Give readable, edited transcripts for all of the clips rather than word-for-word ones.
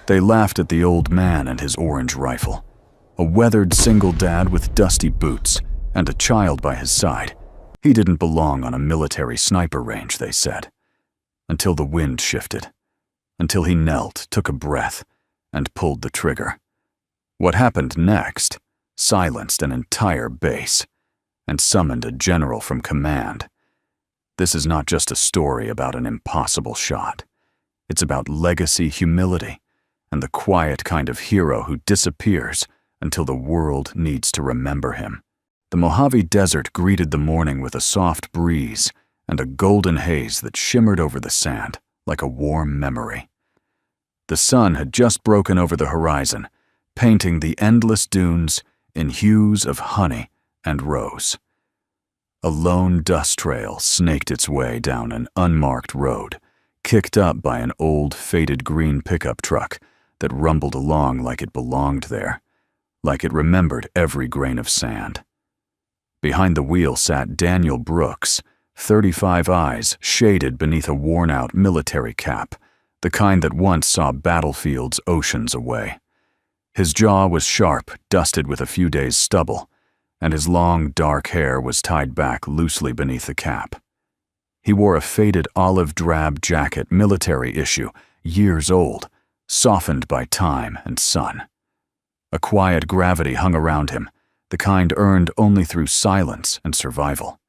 They laughed at the old man and his orange rifle. A weathered single dad with dusty boots and a child by his side. He didn't belong on a military sniper range, they said. Until the wind shifted. Until he knelt, took a breath, and pulled the trigger. What happened next silenced an entire base and summoned a general from command. This is not just a story about an impossible shot. It's about legacy humility and the quiet kind of hero who disappears until the world needs to remember him. The Mojave Desert greeted the morning with a soft breeze and a golden haze that shimmered over the sand like a warm memory. The sun had just broken over the horizon, painting the endless dunes in hues of honey and rose. A lone dust trail snaked its way down an unmarked road, kicked up by an old, faded green pickup truck that rumbled along like it belonged there, like it remembered every grain of sand. Behind the wheel sat Daniel Brooks, 35 eyes shaded beneath a worn-out military cap, the kind that once saw battlefields oceans away. His jaw was sharp, dusted with a few days' stubble, and his long, dark hair was tied back loosely beneath the cap. He wore a faded olive-drab jacket, military issue, years old, softened by time and sun. A quiet gravity hung around him, the kind earned only through silence and survival.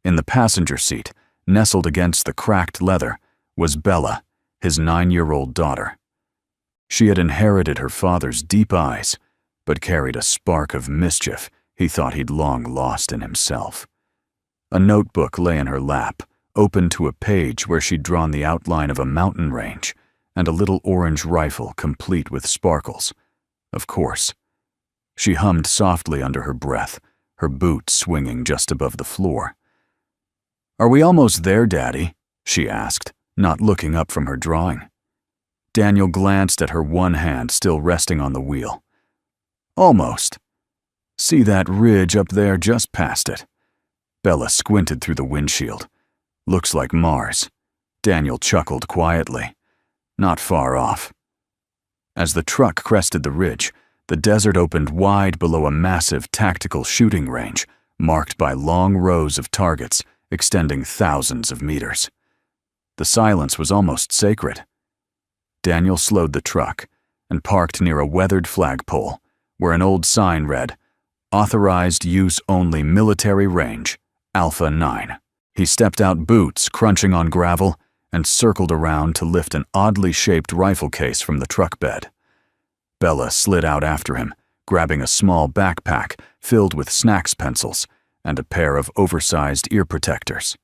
In the passenger seat, nestled against the cracked leather, was Bella, his 9-year-old daughter. She had inherited her father's deep eyes, but carried a spark of mischief he thought he'd long lost in himself. A notebook lay in her lap, open to a page where she'd drawn the outline of a mountain range and a little orange rifle complete with sparkles. Of course. She hummed softly under her breath, her boots swinging just above the floor. "Are we almost there, Daddy?" she asked, not looking up from her drawing. Daniel glanced at her one hand still resting on the wheel. "Almost. See that ridge up there just past it?" Bella squinted through the windshield. "Looks like Mars." Daniel chuckled quietly. "Not far off." As the truck crested the ridge, the desert opened wide below a massive tactical shooting range, marked by long rows of targets extending thousands of meters. The silence was almost sacred. Daniel slowed the truck and parked near a weathered flagpole where an old sign read, "Authorized use only military range, Alpha 9. He stepped out, boots crunching on gravel, and circled around to lift an oddly shaped rifle case from the truck bed. Bella slid out after him, grabbing a small backpack filled with snacks pencils and a pair of oversized ear protectors.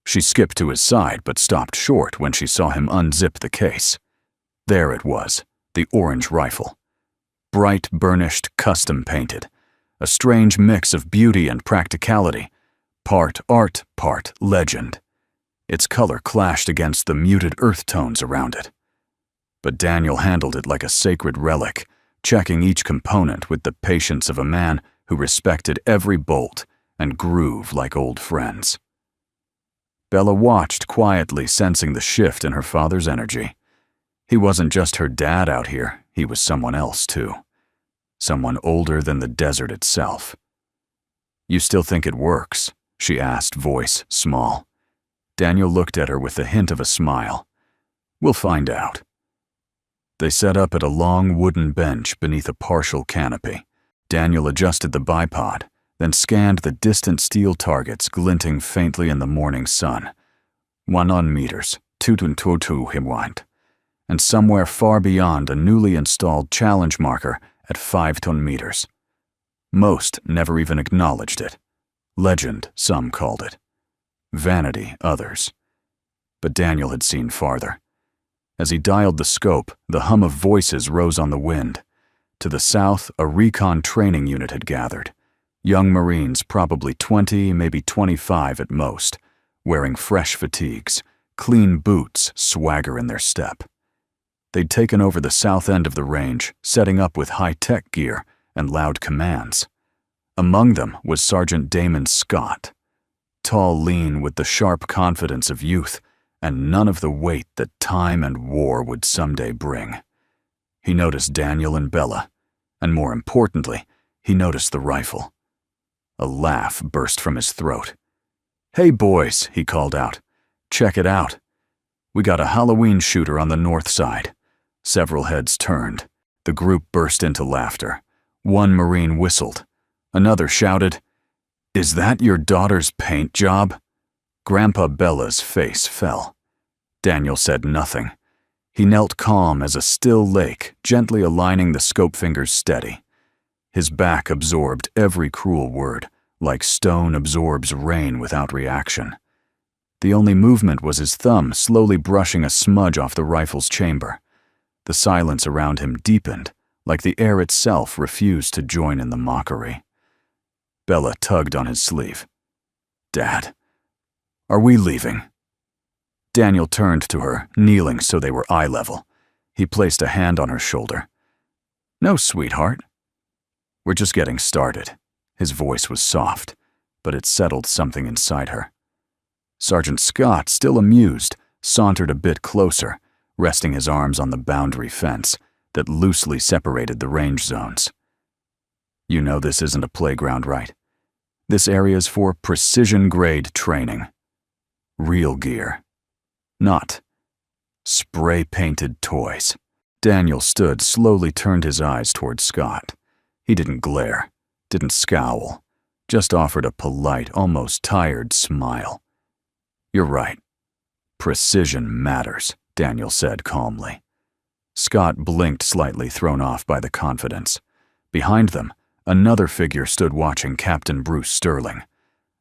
She skipped to his side but stopped short when she saw him unzip the case. There it was, the orange rifle. Bright, burnished, custom-painted. A strange mix of beauty and practicality. Part art, part legend. Its color clashed against the muted earth tones around it. But Daniel handled it like a sacred relic, checking each component with the patience of a man who respected every bolt and groove like old friends. Bella watched quietly, sensing the shift in her father's energy. He wasn't just her dad out here, he was someone else too. Someone older than the desert itself. "You still think it works?" she asked, voice small. Daniel looked at her with the hint of a smile. "We'll find out." They set up at a long wooden bench beneath a partial canopy. Daniel adjusted the bipod, then scanned the distant steel targets glinting faintly in the morning sun. 1 meters, 2 him wind. And somewhere far beyond a newly installed challenge marker at 5 meters. Most never even acknowledged it. Legend, some called it. Vanity, others. But Daniel had seen farther. As he dialed the scope, the hum of voices rose on the wind. To the south, a recon training unit had gathered. Young Marines, probably 20, maybe 25 at most, wearing fresh fatigues, clean boots, swagger in their step. They'd taken over the south end of the range, setting up with high-tech gear and loud commands. Among them was Sergeant Damon Scott, tall, lean, with the sharp confidence of youth, and none of the weight that time and war would someday bring. He noticed Daniel and Bella, and more importantly, he noticed the rifle. A laugh burst from his throat. "Hey boys," he called out. "Check it out. We got a Halloween shooter on the north side." Several heads turned. The group burst into laughter. One Marine whistled. Another shouted, "Is that your daughter's paint job?" Grandpa Bella's face fell. Daniel said nothing. He knelt calm as a still lake, gently aligning the scope fingers steady. His back absorbed every cruel word, like stone absorbs rain without reaction. The only movement was his thumb slowly brushing a smudge off the rifle's chamber. The silence around him deepened, like the air itself refused to join in the mockery. Bella tugged on his sleeve. "Dad, are we leaving?" Daniel turned to her, kneeling so they were eye level. He placed a hand on her shoulder. "No, sweetheart. We're just getting started." His voice was soft, but it settled something inside her. Sergeant Scott, still amused, sauntered a bit closer, resting his arms on the boundary fence that loosely separated the range zones. "You know this isn't a playground, right? This area's for precision-grade training. Real gear. Not spray-painted toys." Daniel stood, slowly turned his eyes toward Scott. He didn't glare, didn't scowl, just offered a polite, almost tired smile. "You're right. Precision matters," Daniel said calmly. Scott blinked, slightly thrown off by the confidence. Behind them, another figure stood watching Captain Bruce Sterling.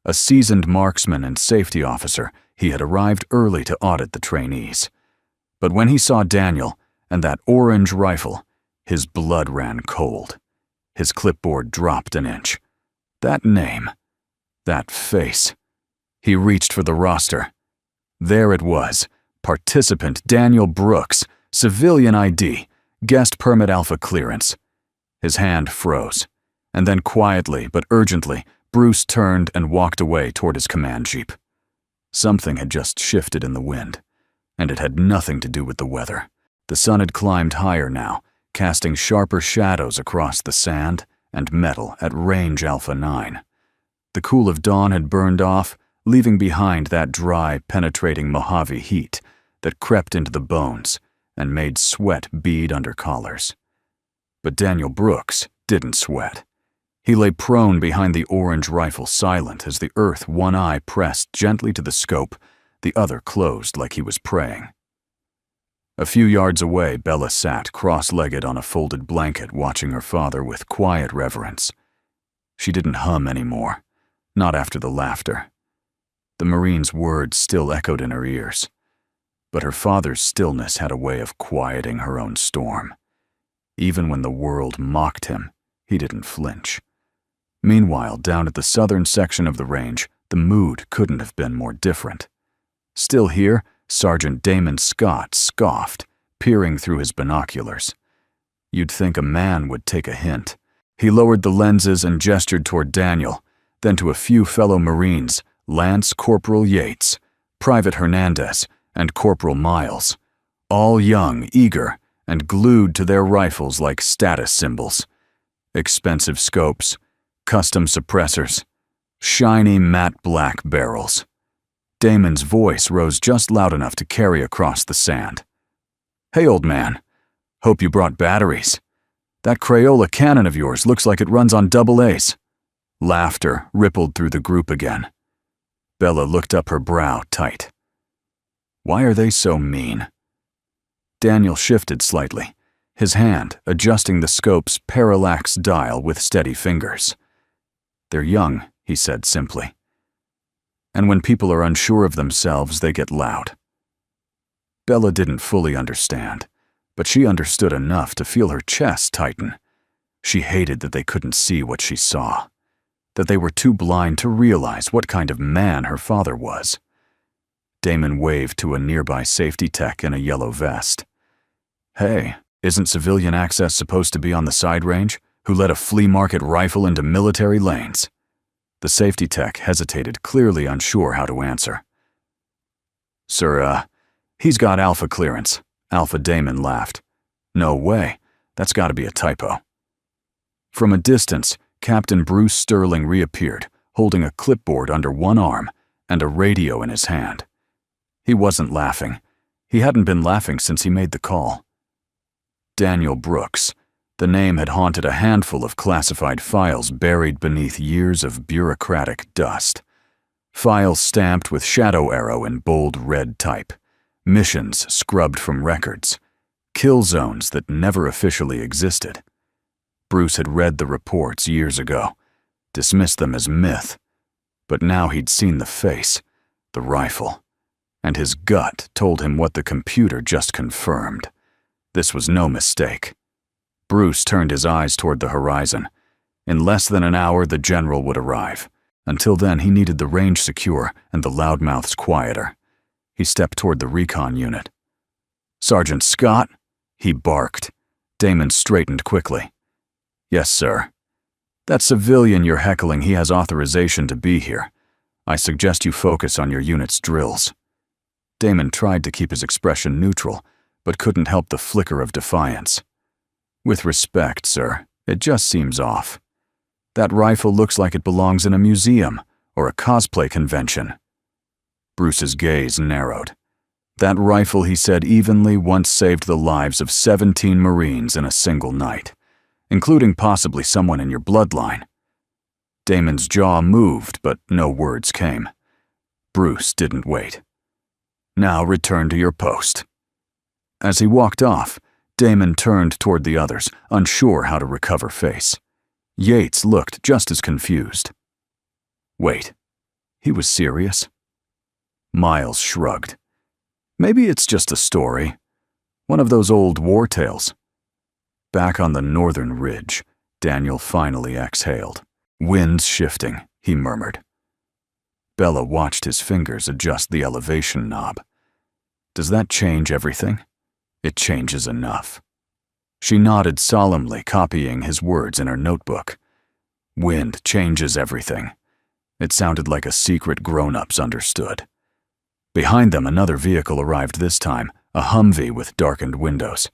A seasoned marksman and safety officer, he had arrived early to audit the trainees. But when he saw Daniel and that orange rifle, his blood ran cold. His clipboard dropped an inch. That name, that face. He reached for the roster. There it was. Participant Daniel Brooks, civilian ID, guest permit alpha clearance. His hand froze, and then quietly but urgently, Bruce turned and walked away toward his command jeep. Something had just shifted in the wind, and it had nothing to do with the weather. The sun had climbed higher now, casting sharper shadows across the sand and metal at range Alpha 9. The cool of dawn had burned off, leaving behind that dry, penetrating Mojave heat that crept into the bones and made sweat bead under collars. But Daniel Brooks didn't sweat. He lay prone behind the orange rifle, silent as the earth, one eye pressed gently to the scope, the other closed like he was praying. A few yards away, Bella sat cross-legged on a folded blanket, watching her father with quiet reverence. She didn't hum anymore, not after the laughter. The Marine's words still echoed in her ears, but her father's stillness had a way of quieting her own storm. Even when the world mocked him, he didn't flinch. Meanwhile, down at the southern section of the range, the mood couldn't have been more different. Still here, Sergeant Damon Scott scoffed, peering through his binoculars. You'd think a man would take a hint. He lowered the lenses and gestured toward Daniel, then to a few fellow Marines, Lance Corporal Yates, Private Hernandez, and Corporal Miles, all young, eager, and glued to their rifles like status symbols. Expensive scopes, custom suppressors, shiny matte black barrels. Damon's voice rose just loud enough to carry across the sand. "Hey, old man, hope you brought batteries. That Crayola cannon of yours looks like it runs on double A's." Laughter rippled through the group again. Bella looked up, her brow tight. Why are they so mean? Daniel shifted slightly, his hand adjusting the scope's parallax dial with steady fingers. "They're young," he said simply. "And when people are unsure of themselves, they get loud." Bella didn't fully understand, but she understood enough to feel her chest tighten. She hated that they couldn't see what she saw, that they were too blind to realize what kind of man her father was. Damon waved to a nearby safety tech in a yellow vest. "Hey, isn't civilian access supposed to be on the side range? Who let a flea market rifle into military lanes?" The safety tech hesitated, clearly unsure how to answer. "Sir, he's got Alpha clearance." Alpha Damon laughed. "No way. That's got to be a typo. From a distance, Captain Bruce Sterling reappeared, holding a clipboard under one arm and a radio in his hand. He wasn't laughing. He hadn't been laughing since he made the call. Daniel Brooks. The name had haunted a handful of classified files buried beneath years of bureaucratic dust. Files stamped with shadow arrow in bold red type. Missions scrubbed from records. Kill zones that never officially existed. Bruce had read the reports years ago, dismissed them as myth. But now he'd seen the face, the rifle, and his gut told him what the computer just confirmed. This was no mistake. Bruce turned his eyes toward the horizon. In less than an hour, the general would arrive. Until then, he needed the range secure and the loudmouths quieter. He stepped toward the recon unit. "Sergeant Scott?" he barked. Damon straightened quickly. "Yes, sir. That civilian you're heckling, he has authorization to be here. I suggest you focus on your unit's drills." Damon tried to keep his expression neutral, but couldn't help the flicker of defiance. "With respect, sir, it just seems off. That rifle looks like it belongs in a museum or a cosplay convention." Bruce's gaze narrowed. "That rifle," he said evenly, "once saved the lives of 17 Marines in a single night, including possibly someone in your bloodline." Damon's jaw moved, but no words came. Bruce didn't wait. "Now return to your post." As he walked off, Damon turned toward the others, unsure how to recover face. Yates looked just as confused. Wait, he was serious? Miles shrugged. Maybe it's just a story. One of those old war tales. Back on the northern ridge, Daniel finally exhaled. "Wind's shifting," he murmured. Bella watched his fingers adjust the elevation knob. "Does that change everything?" "It changes enough." She nodded solemnly, copying his words in her notebook. "Wind changes everything." It sounded like a secret grown-ups understood. Behind them, another vehicle arrived this time, a Humvee with darkened windows.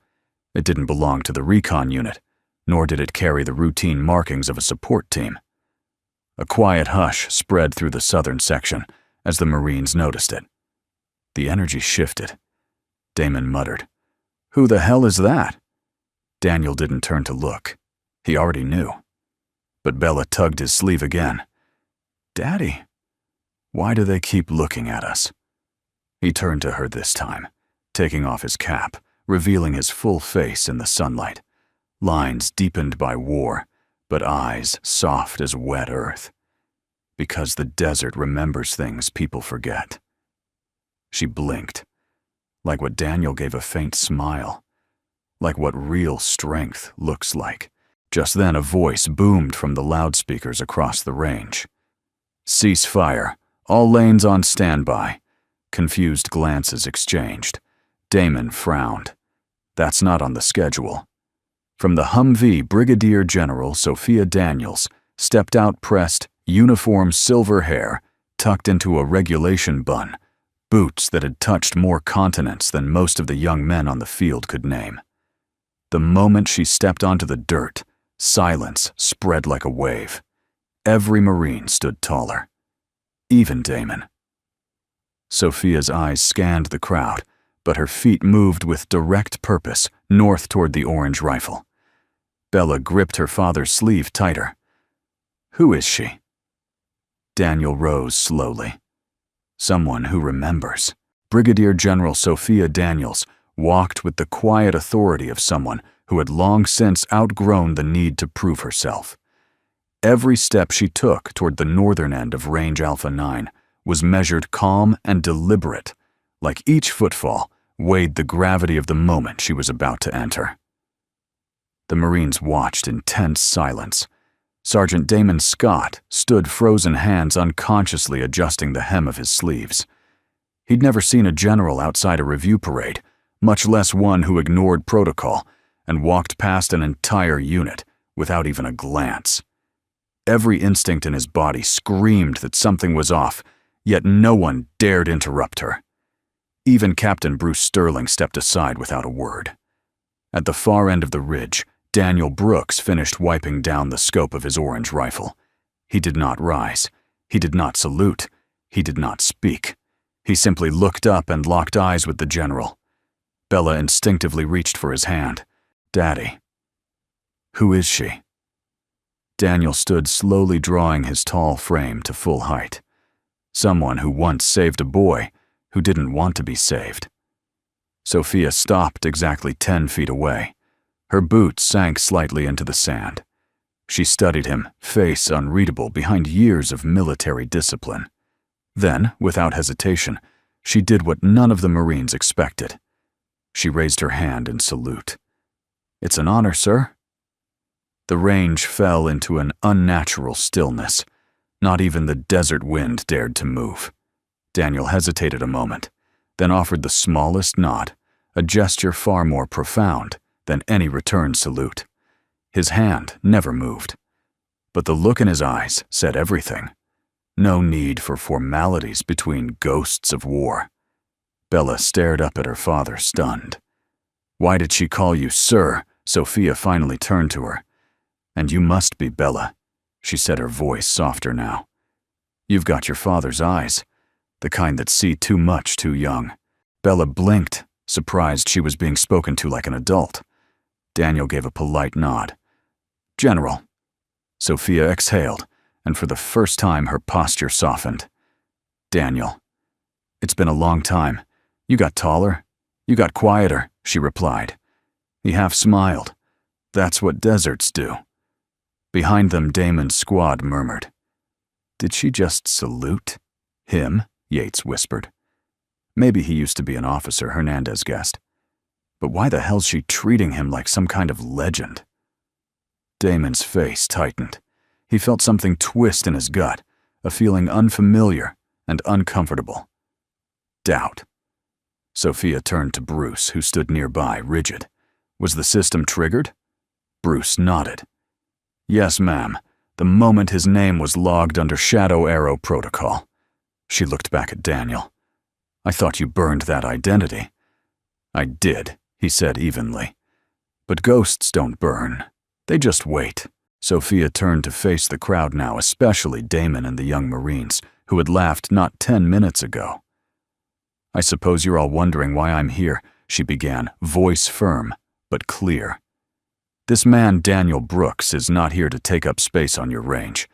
It didn't belong to the recon unit, nor did it carry the routine markings of a support team. A quiet hush spread through the southern section as the Marines noticed it. The energy shifted. Damon muttered, "Who the hell is that?" Daniel didn't turn to look. He already knew. But Bella tugged his sleeve again. "Daddy, why do they keep looking at us?" He turned to her this time, taking off his cap, revealing his full face in the sunlight. Lines deepened by war, but eyes soft as wet earth. Because the desert remembers things people forget. She blinked. Like what Daniel gave a faint smile. Like what real strength looks like. Just then a voice boomed from the loudspeakers across the range. "Cease fire. All lanes on standby." Confused glances exchanged. Damon frowned. That's not on the schedule. From the Humvee, Brigadier General Sophia Daniels stepped out pressed, uniform silver hair, tucked into a regulation bun, boots that had touched more continents than most of the young men on the field could name. The moment she stepped onto the dirt, silence spread like a wave. Every Marine stood taller. Even Damon. Sophia's eyes scanned the crowd, but her feet moved with direct purpose north toward the orange rifle. Bella gripped her father's sleeve tighter. "Who is she?" Daniel rose slowly. Someone who remembers. Brigadier General Sophia Daniels walked with the quiet authority of someone who had long since outgrown the need to prove herself. Every step she took toward the northern end of Range Alpha 9 was measured calm and deliberate, like each footfall weighed the gravity of the moment she was about to enter. The Marines watched in tense silence. Sergeant Damon Scott stood, frozen hands unconsciously adjusting the hem of his sleeves. He'd never seen a general outside a review parade, much less one who ignored protocol and walked past an entire unit without even a glance. Every instinct in his body screamed that something was off, yet no one dared interrupt her. Even Captain Bruce Sterling stepped aside without a word. At the far end of the ridge, Daniel Brooks finished wiping down the scope of his orange rifle. He did not rise. He did not salute. He did not speak. He simply looked up and locked eyes with the general. Bella instinctively reached for his hand. "Daddy." "Who is she?" Daniel stood slowly drawing his tall frame to full height. Someone who once saved a boy who didn't want to be saved. Sophia stopped exactly 10 feet away. Her boots sank slightly into the sand. She studied him, face unreadable behind years of military discipline. Then, without hesitation, she did what none of the Marines expected. She raised her hand in salute. "It's an honor, sir." The range fell into an unnatural stillness. Not even the desert wind dared to move. Daniel hesitated a moment, then offered the smallest nod, a gesture far more profound than any return salute. His hand never moved. But the look in his eyes said everything. No need for formalities between ghosts of war. Bella stared up at her father, stunned. "Why did she call you sir?" Sophia finally turned to her. "And you must be Bella," she said, her voice softer now. "You've got your father's eyes, the kind that see too much too young." Bella blinked, surprised she was being spoken to like an adult. Daniel gave a polite nod. "General." Sophia exhaled, and for the first time her posture softened. "Daniel." "It's been a long time. You got taller. You got quieter," she replied. He half smiled. "That's what deserts do." Behind them, Damon's squad murmured. "Did she just salute him?" Yates whispered. Maybe he used to be an officer, Hernandez guessed. But why the hell's she treating him like some kind of legend? Damon's face tightened. He felt something twist in his gut, a feeling unfamiliar and uncomfortable. Doubt. Sophia turned to Bruce, who stood nearby, rigid. Was the system triggered? Bruce nodded. "Yes, ma'am, the moment his name was logged under Shadow Arrow protocol." She looked back at Daniel. "I thought you burned that identity." "I did," he said evenly. "But ghosts don't burn. They just wait." Sophia turned to face the crowd now, especially Damon and the young Marines, who had laughed not 10 minutes ago. "I suppose you're all wondering why I'm here," she began, voice firm, but clear. "This man, Daniel Brooks, is not here to take up space on your range.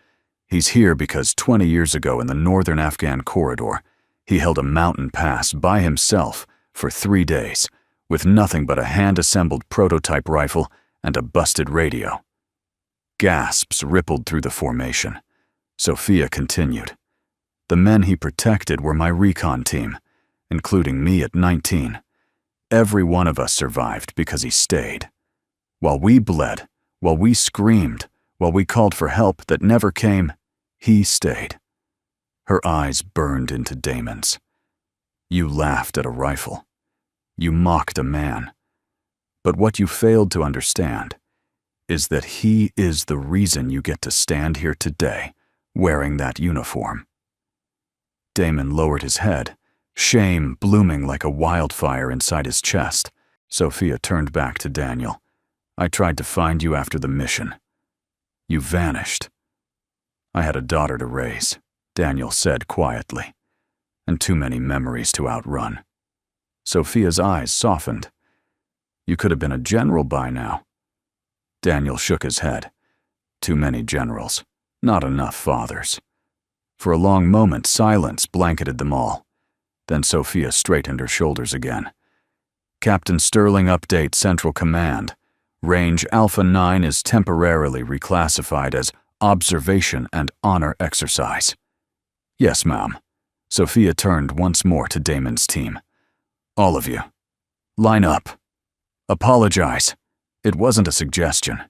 He's here because 20 years ago in the northern Afghan corridor, he held a mountain pass by himself for 3 days, with nothing but a hand-assembled prototype rifle and a busted radio." Gasps rippled through the formation. Sophia continued. "The men he protected were my recon team, including me at 19. Every one of us survived because he stayed. While we bled, while we screamed, while we called for help that never came, he stayed." Her eyes burned into Damon's. "You laughed at a rifle. You mocked a man. But what you failed to understand is that he is the reason you get to stand here today, wearing that uniform." Damon lowered his head, shame blooming like a wildfire inside his chest. Sophia turned back to Daniel. "I tried to find you after the mission. You vanished." "I had a daughter to raise," Daniel said quietly, "and too many memories to outrun." Sophia's eyes softened. "You could have been a general by now." Daniel shook his head. "Too many generals, not enough fathers." For a long moment, silence blanketed them all. Then Sophia straightened her shoulders again. "Captain Sterling, update Central Command. Range Alpha 9 is temporarily reclassified as observation and honor exercise." "Yes, ma'am." Sophia turned once more to Damon's team. "All of you, line up. Apologize. It wasn't a suggestion."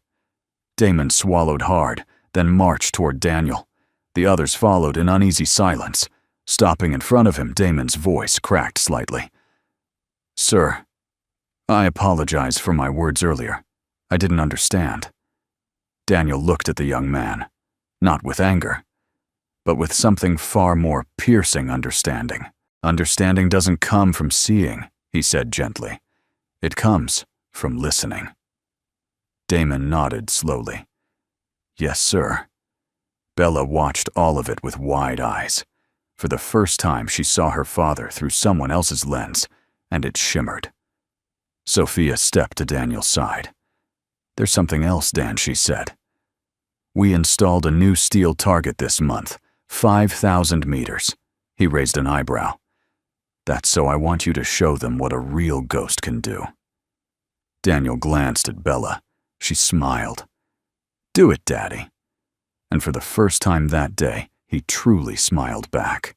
Damon swallowed hard, then marched toward Daniel. The others followed in uneasy silence. Stopping in front of him, Damon's voice cracked slightly. "Sir, I apologize for my words earlier. I didn't understand." Daniel looked at the young man, not with anger, but with something far more piercing understanding. "Understanding doesn't come from seeing," he said gently. "It comes From listening. Damon nodded slowly. Yes, sir. Bella watched all of it with wide eyes. For the first time, she saw her father through someone else's lens, and it shimmered. Sophia stepped to Daniel's side. There's something else, Dan, she said. We installed a new steel target this month, 5,000 meters. He raised an eyebrow. That's so I want you to show them what a real ghost can do. Daniel glanced at Bella. She smiled. Do it, Daddy. And for the first time that day, he truly smiled back.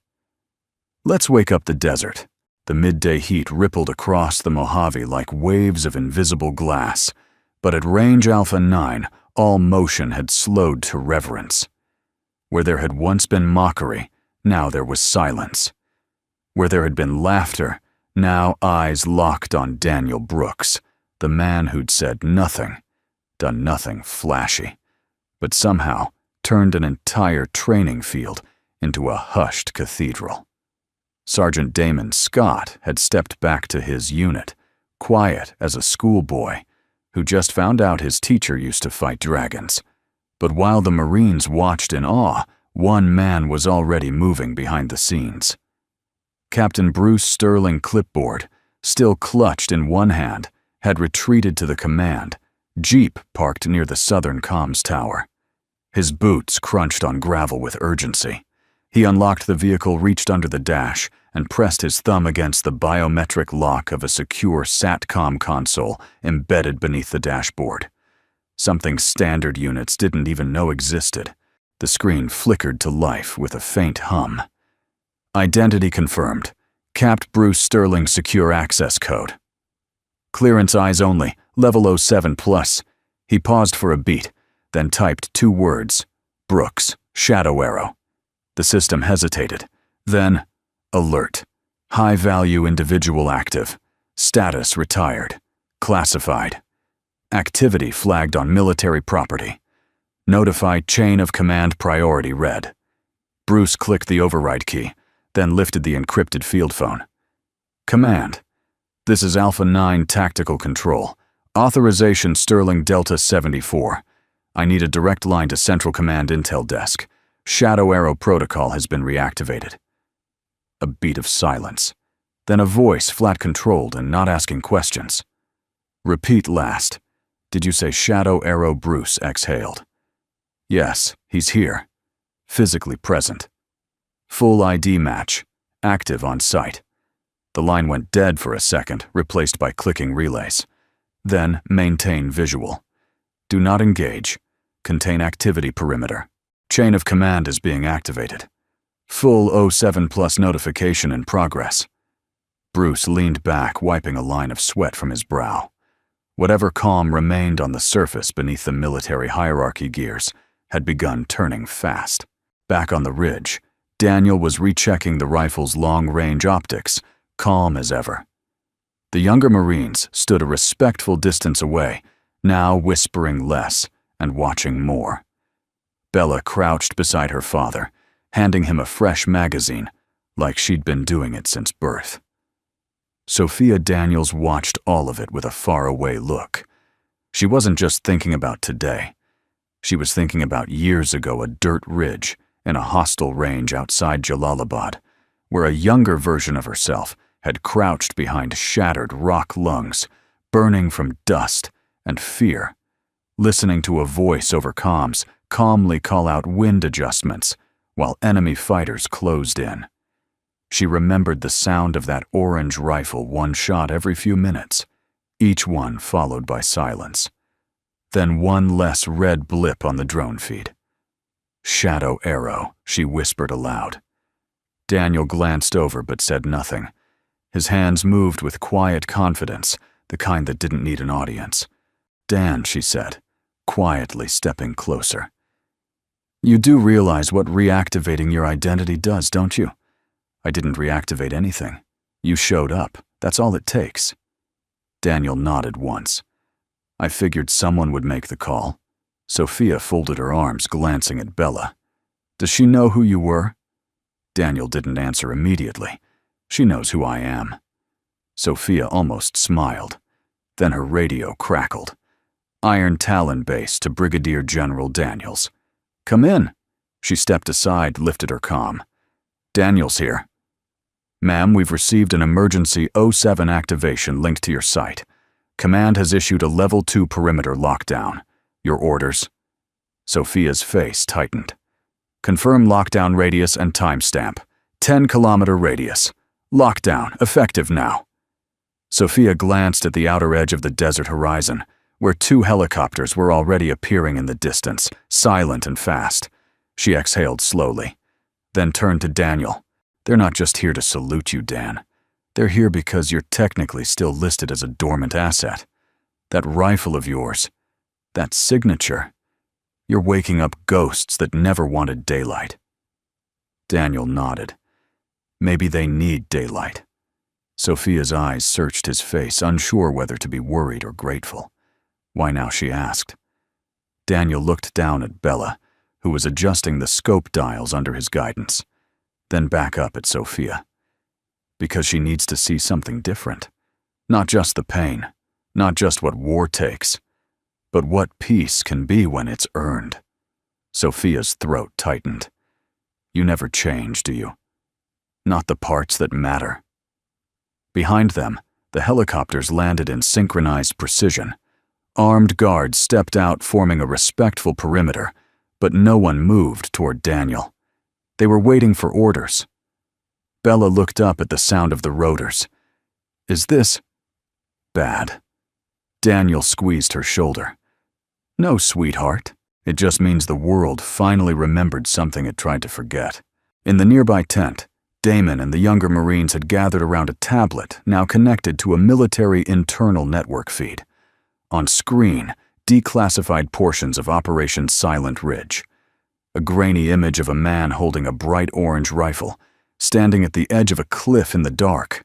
Let's wake up the desert. The midday heat rippled across the Mojave like waves of invisible glass, but at range Alpha 9, all motion had slowed to reverence. Where there had once been mockery, now there was silence. Where there had been laughter, now eyes locked on Daniel Brooks, the man who'd said nothing, done nothing flashy, but somehow turned an entire training field into a hushed cathedral. Sergeant Damon Scott had stepped back to his unit, quiet as a schoolboy who just found out his teacher used to fight dragons. But while the Marines watched in awe, one man was already moving behind the scenes. Captain Bruce Sterling Clipboard, still clutched in one hand, had retreated to the command, jeep parked near the southern comms tower. His boots crunched on gravel with urgency. He unlocked the vehicle, reached under the dash, and pressed his thumb against the biometric lock of a secure SATCOM console embedded beneath the dashboard. Something standard units didn't even know existed. The screen flickered to life with a faint hum. Identity confirmed. Capt. Bruce Sterling Secure Access Code. Clearance eyes only, level 07 plus. He paused for a beat, then typed 2 words. Brooks, Shadow Arrow. The system hesitated. Then, alert. High-value individual active. Status retired. Classified. Activity flagged on military property. Notify chain of command priority red. Bruce clicked the override key, then lifted the encrypted field phone. Command. This is Alpha 9 Tactical Control. Authorization Sterling Delta 74. I need a direct line to Central Command Intel Desk. Shadow Arrow protocol has been reactivated. A beat of silence. Then a voice, flat-controlled and not asking questions. Repeat last. Did you say Shadow Arrow? Bruce exhaled. Yes, he's here. Physically present. Full ID match. Active on site. The line went dead for a second, replaced by clicking relays. Then maintain visual. Do not engage. Contain activity perimeter. Chain of command is being activated. Full 07 plus notification in progress. Bruce leaned back, wiping a line of sweat from his brow. Whatever calm remained on the surface beneath the military hierarchy gears had begun turning fast. Back on the ridge, Daniel was rechecking the rifle's long-range optics, calm as ever. The younger Marines stood a respectful distance away, now whispering less and watching more. Bella crouched beside her father, handing him a fresh magazine, like she'd been doing it since birth. Sophia Daniels watched all of it with a faraway look. She wasn't just thinking about today. She was thinking about years ago, a dirt ridge in a hostile range outside Jalalabad, where a younger version of herself had crouched behind shattered rock lungs, burning from dust and fear, listening to a voice over comms calmly call out wind adjustments while enemy fighters closed in. She remembered the sound of that orange rifle, one shot every few minutes, each one followed by silence. Then one less red blip on the drone feed. Shadow Arrow, she whispered aloud. Daniel glanced over but said nothing. His hands moved with quiet confidence, the kind that didn't need an audience. Dan, she said, quietly stepping closer. You do realize what reactivating your identity does, don't you? I didn't reactivate anything. You showed up. That's all it takes. Daniel nodded once. I figured someone would make the call. Sophia folded her arms, glancing at Bella. Does she know who you were? Daniel didn't answer immediately. She knows who I am. Sophia almost smiled. Then her radio crackled. Iron Talon Base to Brigadier General Daniels. "Come in." She stepped aside, lifted her comm. "Daniels here." "Ma'am, we've received an emergency 07 activation linked to your site. Command has issued a Level 2 perimeter lockdown. Your orders?" Sophia's face tightened. "Confirm lockdown radius and timestamp. 10-kilometer radius. Lockdown, effective now." Sophia glanced at the outer edge of the desert horizon, where 2 helicopters were already appearing in the distance, silent and fast. She exhaled slowly, then turned to Daniel. "They're not just here to salute you, Dan. They're here because you're technically still listed as a dormant asset. That rifle of yours, that signature, you're waking up ghosts that never wanted daylight." Daniel nodded. "Maybe they need daylight." Sophia's eyes searched his face, unsure whether to be worried or grateful. "Why now?" she asked. Daniel looked down at Bella, who was adjusting the scope dials under his guidance, then back up at Sophia. "Because she needs to see something different. Not just the pain, not just what war takes, but what peace can be when it's earned." Sophia's throat tightened. "You never change, do you? Not the parts that matter." Behind them, the helicopters landed in synchronized precision. Armed guards stepped out, forming a respectful perimeter, but no one moved toward Daniel. They were waiting for orders. Bella looked up at the sound of the rotors. "Is this bad?" Daniel squeezed her shoulder. "No, sweetheart. It just means the world finally remembered something it tried to forget." In the nearby tent, Damon and the younger Marines had gathered around a tablet now connected to a military internal network feed. On screen, declassified portions of Operation Silent Ridge. A grainy image of a man holding a bright orange rifle, standing at the edge of a cliff in the dark.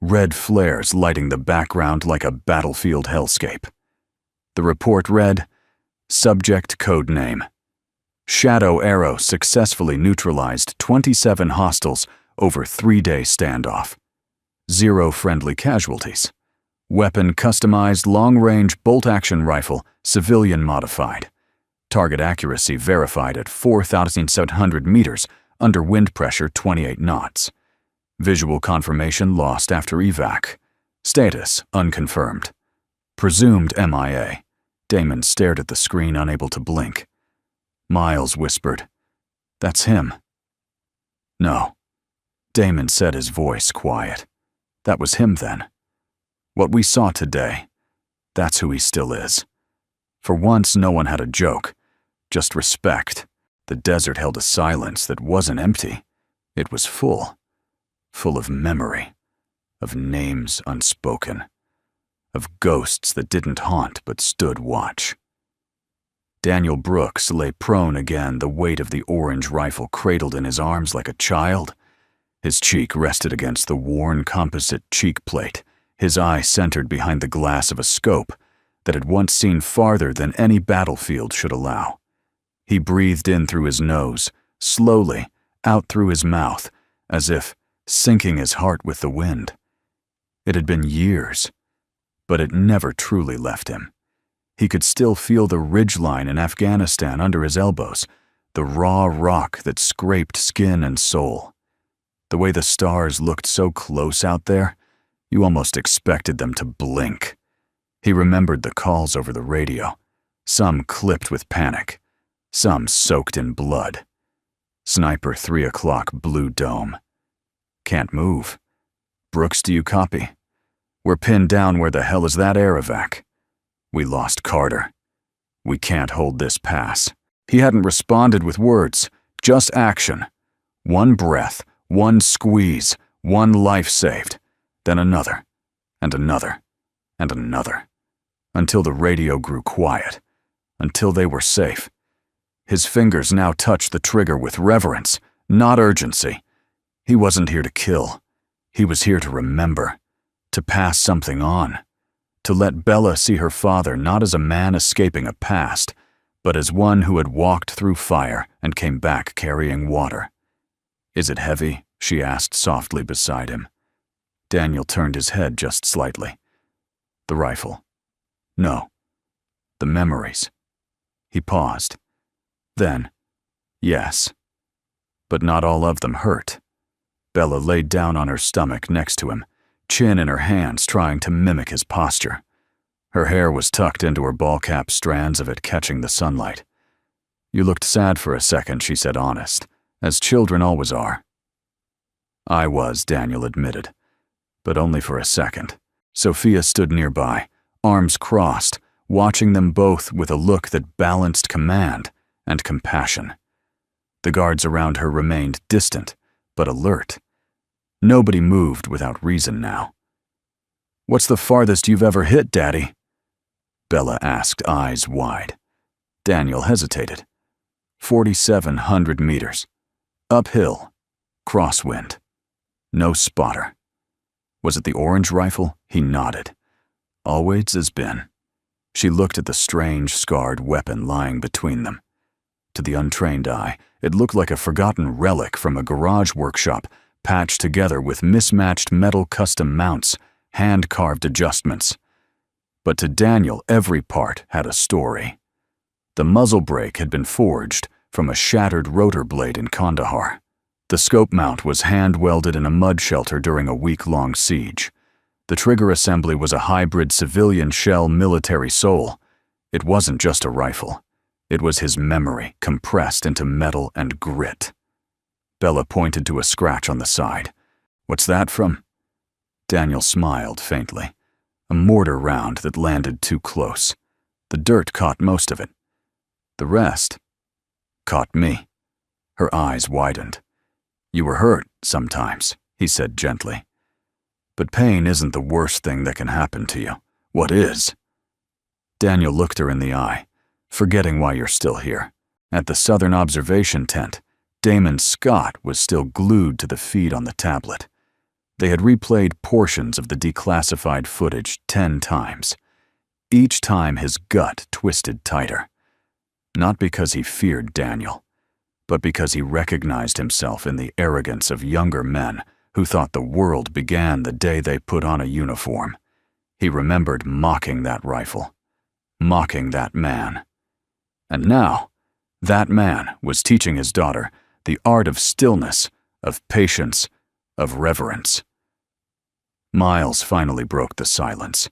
Red flares lighting the background like a battlefield hellscape. The report read, Subject Code Name. Shadow Arrow successfully neutralized 27 hostiles over 3-day standoff. 0 friendly casualties. Weapon customized long-range bolt-action rifle, civilian modified. Target accuracy verified at 4,700 meters under wind pressure 28 knots. Visual confirmation lost after evac. Status unconfirmed. Presumed MIA. Damon stared at the screen, unable to blink. Miles whispered, "That's him." "No." Damon said, his voice quiet. "That was him then. What we saw today, that's who he still is." For once, no one had a joke, just respect. The desert held a silence that wasn't empty. It was full. Full of memory, of names unspoken, of ghosts that didn't haunt but stood watch. Daniel Brooks lay prone again, the weight of the orange rifle cradled in his arms like a child. His cheek rested against the worn composite cheek plate, his eye centered behind the glass of a scope that had once seen farther than any battlefield should allow. He breathed in through his nose, slowly, out through his mouth, as if sinking his heart with the wind. It had been years, but it never truly left him. He could still feel the ridgeline in Afghanistan under his elbows, the raw rock that scraped skin and soul. The way the stars looked so close out there, you almost expected them to blink. He remembered the calls over the radio, some clipped with panic, some soaked in blood. Sniper 3 o'clock Blue Dome. Can't move. Brooks, do you copy? We're pinned down. Where the hell is that air evac? We lost Carter. We can't hold this pass. He hadn't responded with words, just action. One breath, one squeeze, one life saved, then another, and another, and another, until the radio grew quiet, until they were safe. His fingers now touched the trigger with reverence, not urgency. He wasn't here to kill. He was here to remember, to pass something on, to let Bella see her father not as a man escaping a past, but as one who had walked through fire and came back carrying water. "Is it heavy?" she asked softly beside him. Daniel turned his head just slightly. The rifle. No. The memories. He paused. Then, yes. But not all of them hurt. Bella laid down on her stomach next to him, chin in her hands, trying to mimic his posture. Her hair was tucked into her ball-cap, strands of it catching the sunlight. You looked sad for a second, she said, honest, as children always are. I was, Daniel admitted, but only for a second. Sophia stood nearby, arms crossed, watching them both with a look that balanced command and compassion. The guards around her remained distant, but alert. Nobody moved without reason now. "What's the farthest you've ever hit, Daddy?" Bella asked, eyes wide. Daniel hesitated. 4,700 meters. Uphill. Crosswind. No spotter. Was it the orange rifle? He nodded. Always has been. She looked at the strange, scarred weapon lying between them. To the untrained eye, it looked like a forgotten relic from a garage workshop, patched together with mismatched metal custom mounts, hand-carved adjustments. But to Daniel, every part had a story. The muzzle brake had been forged from a shattered rotor blade in Kandahar. The scope mount was hand-welded in a mud shelter during a week-long siege. The trigger assembly was a hybrid civilian shell military soul. It wasn't just a rifle. It was his memory, compressed into metal and grit. Bella pointed to a scratch on the side. "What's that from?" Daniel smiled faintly. A mortar round that landed too close. The dirt caught most of it. The rest caught me. Her eyes widened. "You were hurt sometimes," he said gently. "But pain isn't the worst thing that can happen to you. What is?" Daniel looked her in the eye, forgetting why you're still here. At the Southern Observation Tent, Damon Scott was still glued to the feed on the tablet. They had replayed portions of the declassified footage 10 times. Each time his gut twisted tighter. Not because he feared Daniel, but because he recognized himself in the arrogance of younger men who thought the world began the day they put on a uniform. He remembered mocking that rifle, mocking that man. And now, that man was teaching his daughter the art of stillness, of patience, of reverence. Miles finally broke the silence.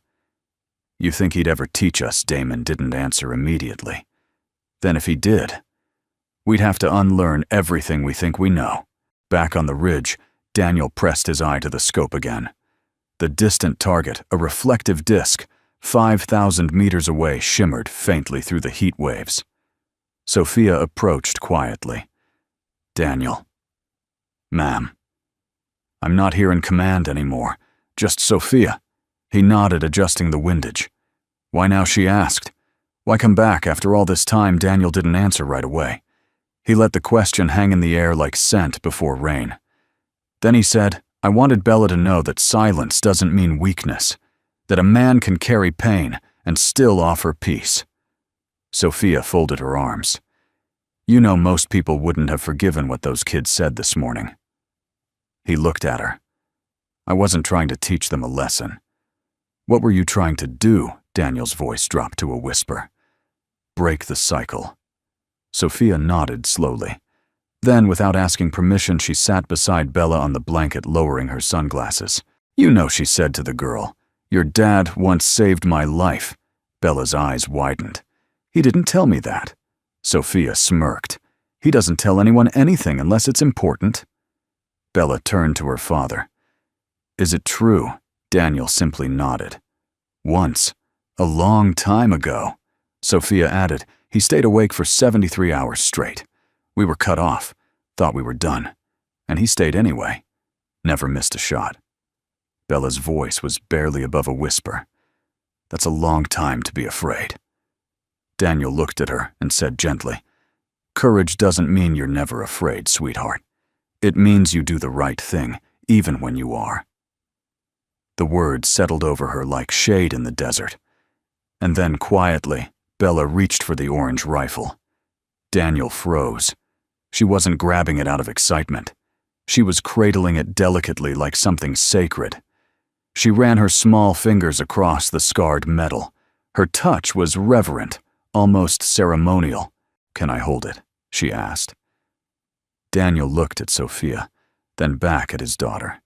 "You think he'd ever teach us?" Damon didn't answer immediately. "Then if he did, we'd have to unlearn everything we think we know." Back on the ridge, Daniel pressed his eye to the scope again. The distant target, a reflective disk, 5,000 meters away, shimmered faintly through the heat waves. Sophia approached quietly. "Daniel." "Ma'am." "I'm not here in command anymore. Just Sophia." He nodded, adjusting the windage. "Why now?" she asked. Why come back after all this time? Daniel didn't answer right away. He let the question hang in the air like scent before rain. Then he said, "I wanted Bella to know that silence doesn't mean weakness, that a man can carry pain and still offer peace." Sophia folded her arms. "You know most people wouldn't have forgiven what those kids said this morning." He looked at her. "I wasn't trying to teach them a lesson." "What were you trying to do?" Daniel's voice dropped to a whisper. "Break the cycle." Sophia nodded slowly. Then, without asking permission, she sat beside Bella on the blanket, lowering her sunglasses. "You know," she said to the girl, "your dad once saved my life." Bella's eyes widened. "He didn't tell me that." Sophia smirked. "He doesn't tell anyone anything unless it's important." Bella turned to her father. "Is it true?" Daniel simply nodded. "Once. A long time ago." Sophia added, "He stayed awake for 73 hours straight. We were cut off, thought we were done. And he stayed anyway. Never missed a shot." Bella's voice was barely above a whisper. "That's a long time to be afraid." Daniel looked at her and said gently, "Courage doesn't mean you're never afraid, sweetheart. It means you do the right thing, even when you are." The words settled over her like shade in the desert. And then, quietly, Bella reached for the orange rifle. Daniel froze. She wasn't grabbing it out of excitement. She was cradling it delicately like something sacred. She ran her small fingers across the scarred metal. Her touch was reverent, almost ceremonial. "Can I hold it?" she asked. Daniel looked at Sophia, then back at his daughter.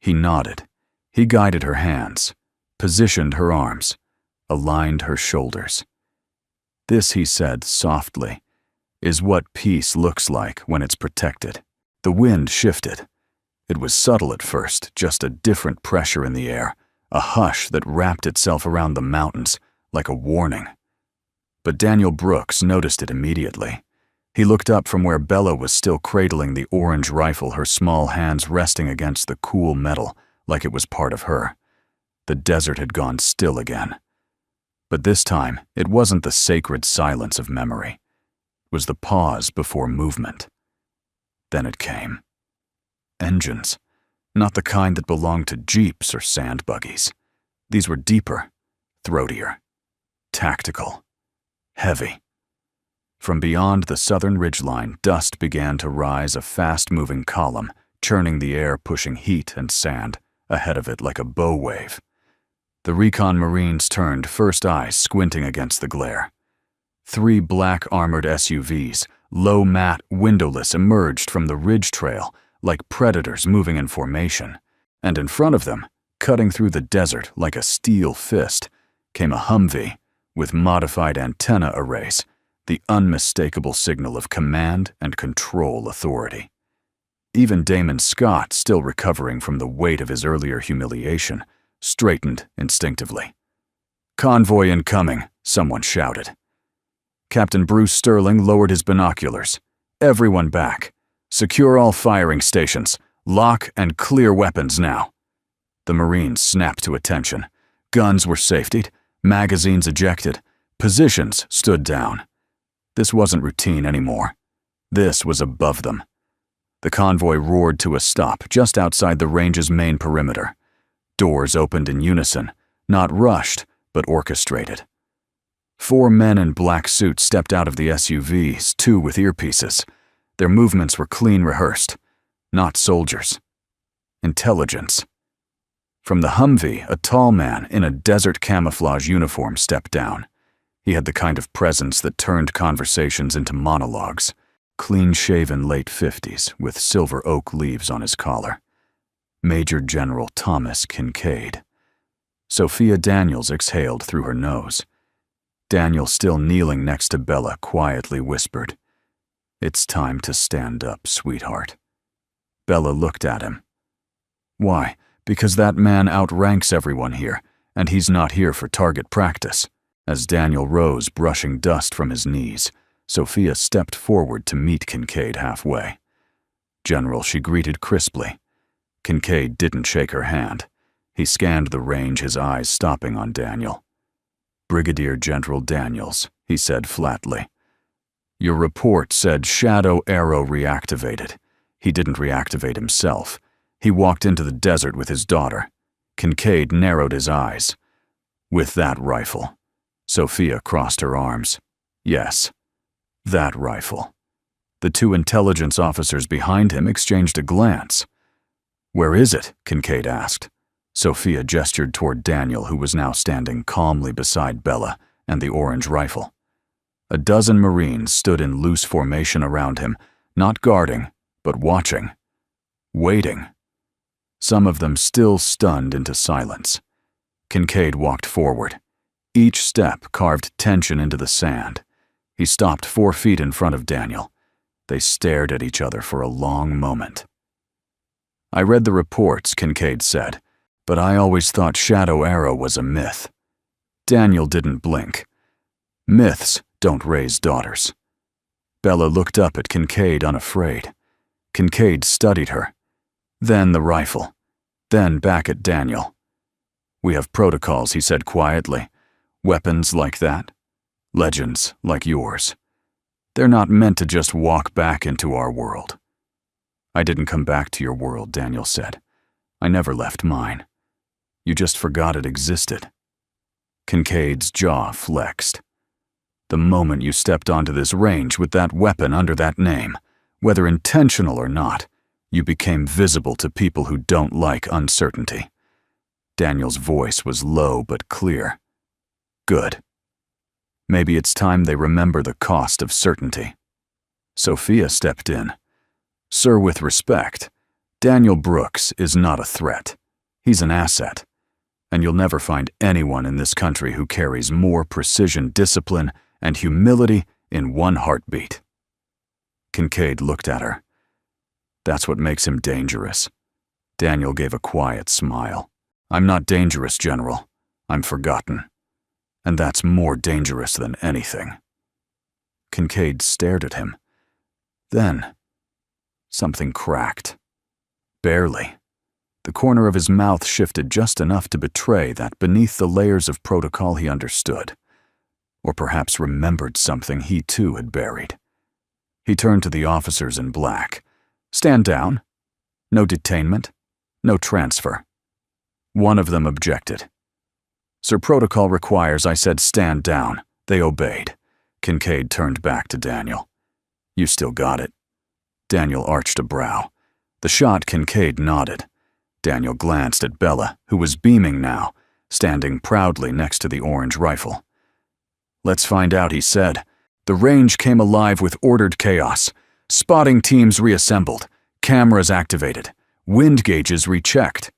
He nodded. He guided her hands, positioned her arms, aligned her shoulders. "This," he said softly, "is what peace looks like when it's protected." The wind shifted. It was subtle at first, just a different pressure in the air, a hush that wrapped itself around the mountains like a warning. But Daniel Brooks noticed it immediately. He looked up from where Bella was still cradling the orange rifle, her small hands resting against the cool metal like it was part of her. The desert had gone still again. But this time, it wasn't the sacred silence of memory. It was the pause before movement. Then it came. Engines. Not the kind that belonged to jeeps or sand buggies. These were deeper, throatier, tactical, heavy. From beyond the southern ridgeline, dust began to rise, a fast-moving column, churning the air, pushing heat and sand ahead of it like a bow wave. The recon Marines turned, first eyes squinting against the glare. 3 black armored SUVs, low mat, windowless, emerged from the ridge trail like predators moving in formation, and in front of them, cutting through the desert like a steel fist, came a Humvee with modified antenna arrays, the unmistakable signal of command and control authority. Even Damon Scott, still recovering from the weight of his earlier humiliation, straightened instinctively. "Convoy incoming," someone shouted. Captain Bruce Sterling lowered his binoculars. "Everyone back. Secure all firing stations. Lock and clear weapons now." The Marines snapped to attention. Guns were safetied, magazines ejected, positions stood down. This wasn't routine anymore. This was above them. The convoy roared to a stop just outside the range's main perimeter. Doors opened in unison, not rushed, but orchestrated. 4 men in black suits stepped out of the SUVs, 2 with earpieces. Their movements were clean rehearsed. Not soldiers. Intelligence. From the Humvee, a tall man in a desert camouflage uniform stepped down. He had the kind of presence that turned conversations into monologues. Clean-shaven late 50s, with silver oak leaves on his collar. Major General Thomas Kincaid. Sophia Daniels exhaled through her nose. Daniel, still kneeling next to Bella, quietly whispered, "It's time to stand up, sweetheart." Bella looked at him. "Why? Because that man outranks everyone here, and he's not here for target practice." As Daniel rose, brushing dust from his knees, Sophia stepped forward to meet Kincaid halfway. "General," she greeted crisply. Kincaid didn't shake her hand. He scanned the range, his eyes stopping on Daniel. "Brigadier General Daniels," he said flatly. "Your report said Shadow Arrow reactivated. He didn't reactivate himself. He walked into the desert with his daughter." Kincaid narrowed his eyes. "With that rifle." Sophia crossed her arms. "Yes, that rifle." The 2 intelligence officers behind him exchanged a glance. "Where is it?" Kincaid asked. Sophia gestured toward Daniel, who was now standing calmly beside Bella and the orange rifle. A dozen Marines stood in loose formation around him, not guarding, but watching, waiting. Some of them still stunned into silence. Kincaid walked forward. Each step carved tension into the sand. He stopped 4 feet in front of Daniel. They stared at each other for a long moment. "I read the reports," Kincaid said, "but I always thought Shadow Arrow was a myth." Daniel didn't blink. "Myths don't raise daughters." Bella looked up at Kincaid, unafraid. Kincaid studied her. Then the rifle. Then back at Daniel. "We have protocols," he said quietly. "Weapons like that. Legends like yours. They're not meant to just walk back into our world." "I didn't come back to your world," Daniel said. "I never left mine. You just forgot it existed." Kincaid's jaw flexed. "The moment you stepped onto this range with that weapon under that name, whether intentional or not, you became visible to people who don't like uncertainty. Daniel's voice was low but clear. Good. Maybe it's time they remember the cost of certainty. Sophia stepped in. Sir, with respect, Daniel Brooks is not a threat. He's an asset. And you'll never find anyone in this country who carries more precision, discipline, and humility in one heartbeat. Kincaid looked at her. That's what makes him dangerous. Daniel gave a quiet smile. I'm not dangerous, General. I'm forgotten. And that's more dangerous than anything. Kincaid stared at him. Then, something cracked. Barely. The corner of his mouth shifted just enough to betray that beneath the layers of protocol he understood, or perhaps remembered something he too had buried. He turned to the officers in black. Stand down. No detainment. No transfer. One of them objected. Sir, protocol requires I said stand down. They obeyed. Kincaid turned back to Daniel. You still got it. Daniel arched a brow. The shot, Kincaid nodded. Daniel glanced at Bella, who was beaming now, standing proudly next to the orange rifle. Let's find out, he said. The range came alive with ordered chaos. Spotting teams reassembled. Cameras activated. Wind gauges rechecked.